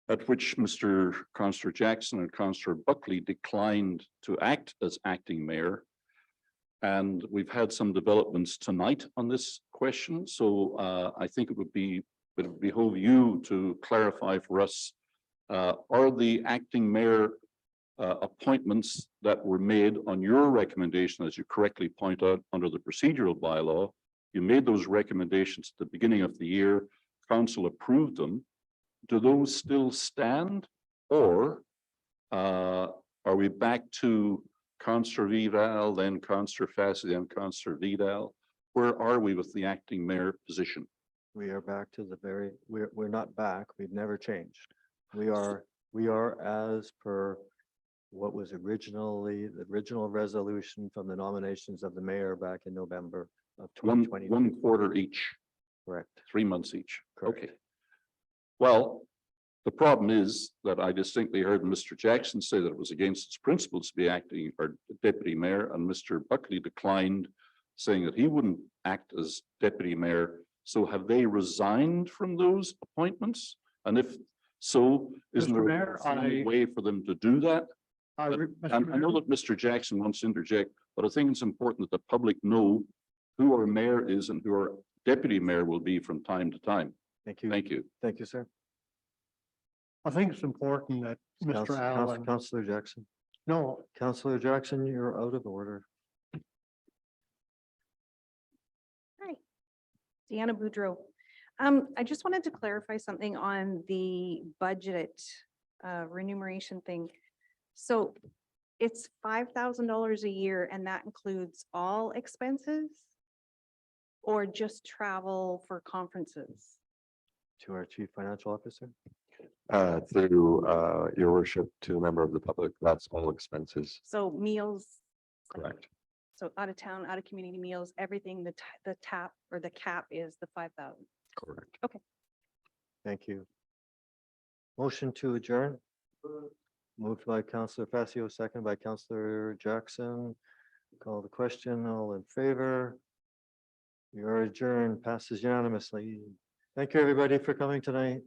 at which Mr. Councillor Jackson and Councillor Buckley declined to act as acting mayor. And we've had some developments tonight on this question, so I think it would behoove you to clarify for us, are the acting mayor appointments that were made on your recommendation, as you correctly point out, under the procedural bylaw, you made those recommendations at the beginning of the year, council approved them. Do those still stand? Or are we back to Councillor Vidal, then Councillor Fassy, and Councillor Vidal? Where are we with the acting mayor position? We are back to the very, we're not back. We've never changed. We are as per what was originally, the original resolution from the nominations of the mayor back in November of One 2020. quarter each, Correct. 3 months each. Correct. Okay. Well, the problem is that I distinctly heard Mr. Jackson say that it was against its principles to be acting or deputy mayor, and Mr. Buckley declined, saying that he wouldn't act as deputy mayor. So have they resigned from those appointments? And if so, isn't Mr. there Mayor, a formal way for them to do that? I I know that Mr. Jackson wants to interject, but I think it's important that the public know who our mayor is and who our deputy mayor will be from time to time. Thank you. Thank you. Thank you, sir. I think it's important that Mr. Allen, Councillor Jackson. no, Councillor Jackson, you're out of order. Deanna Boudreau. I just wanted to clarify something on the budget remuneration thing. So it's $5,000 a year and that includes all expenses? Or just travel for conferences? To our chief financial officer. Through your worship to a member of the public, that's all expenses. So meals? Correct. So out of town, out of community meals, everything, the tap or the cap is the 5,000. Correct. Thank you. Motion to adjourn. Moved by Councillor Fassio, second by Councillor Jackson. Call the question. All in favor? We are adjourned. Passes unanimously. Thank you, everybody, for coming tonight.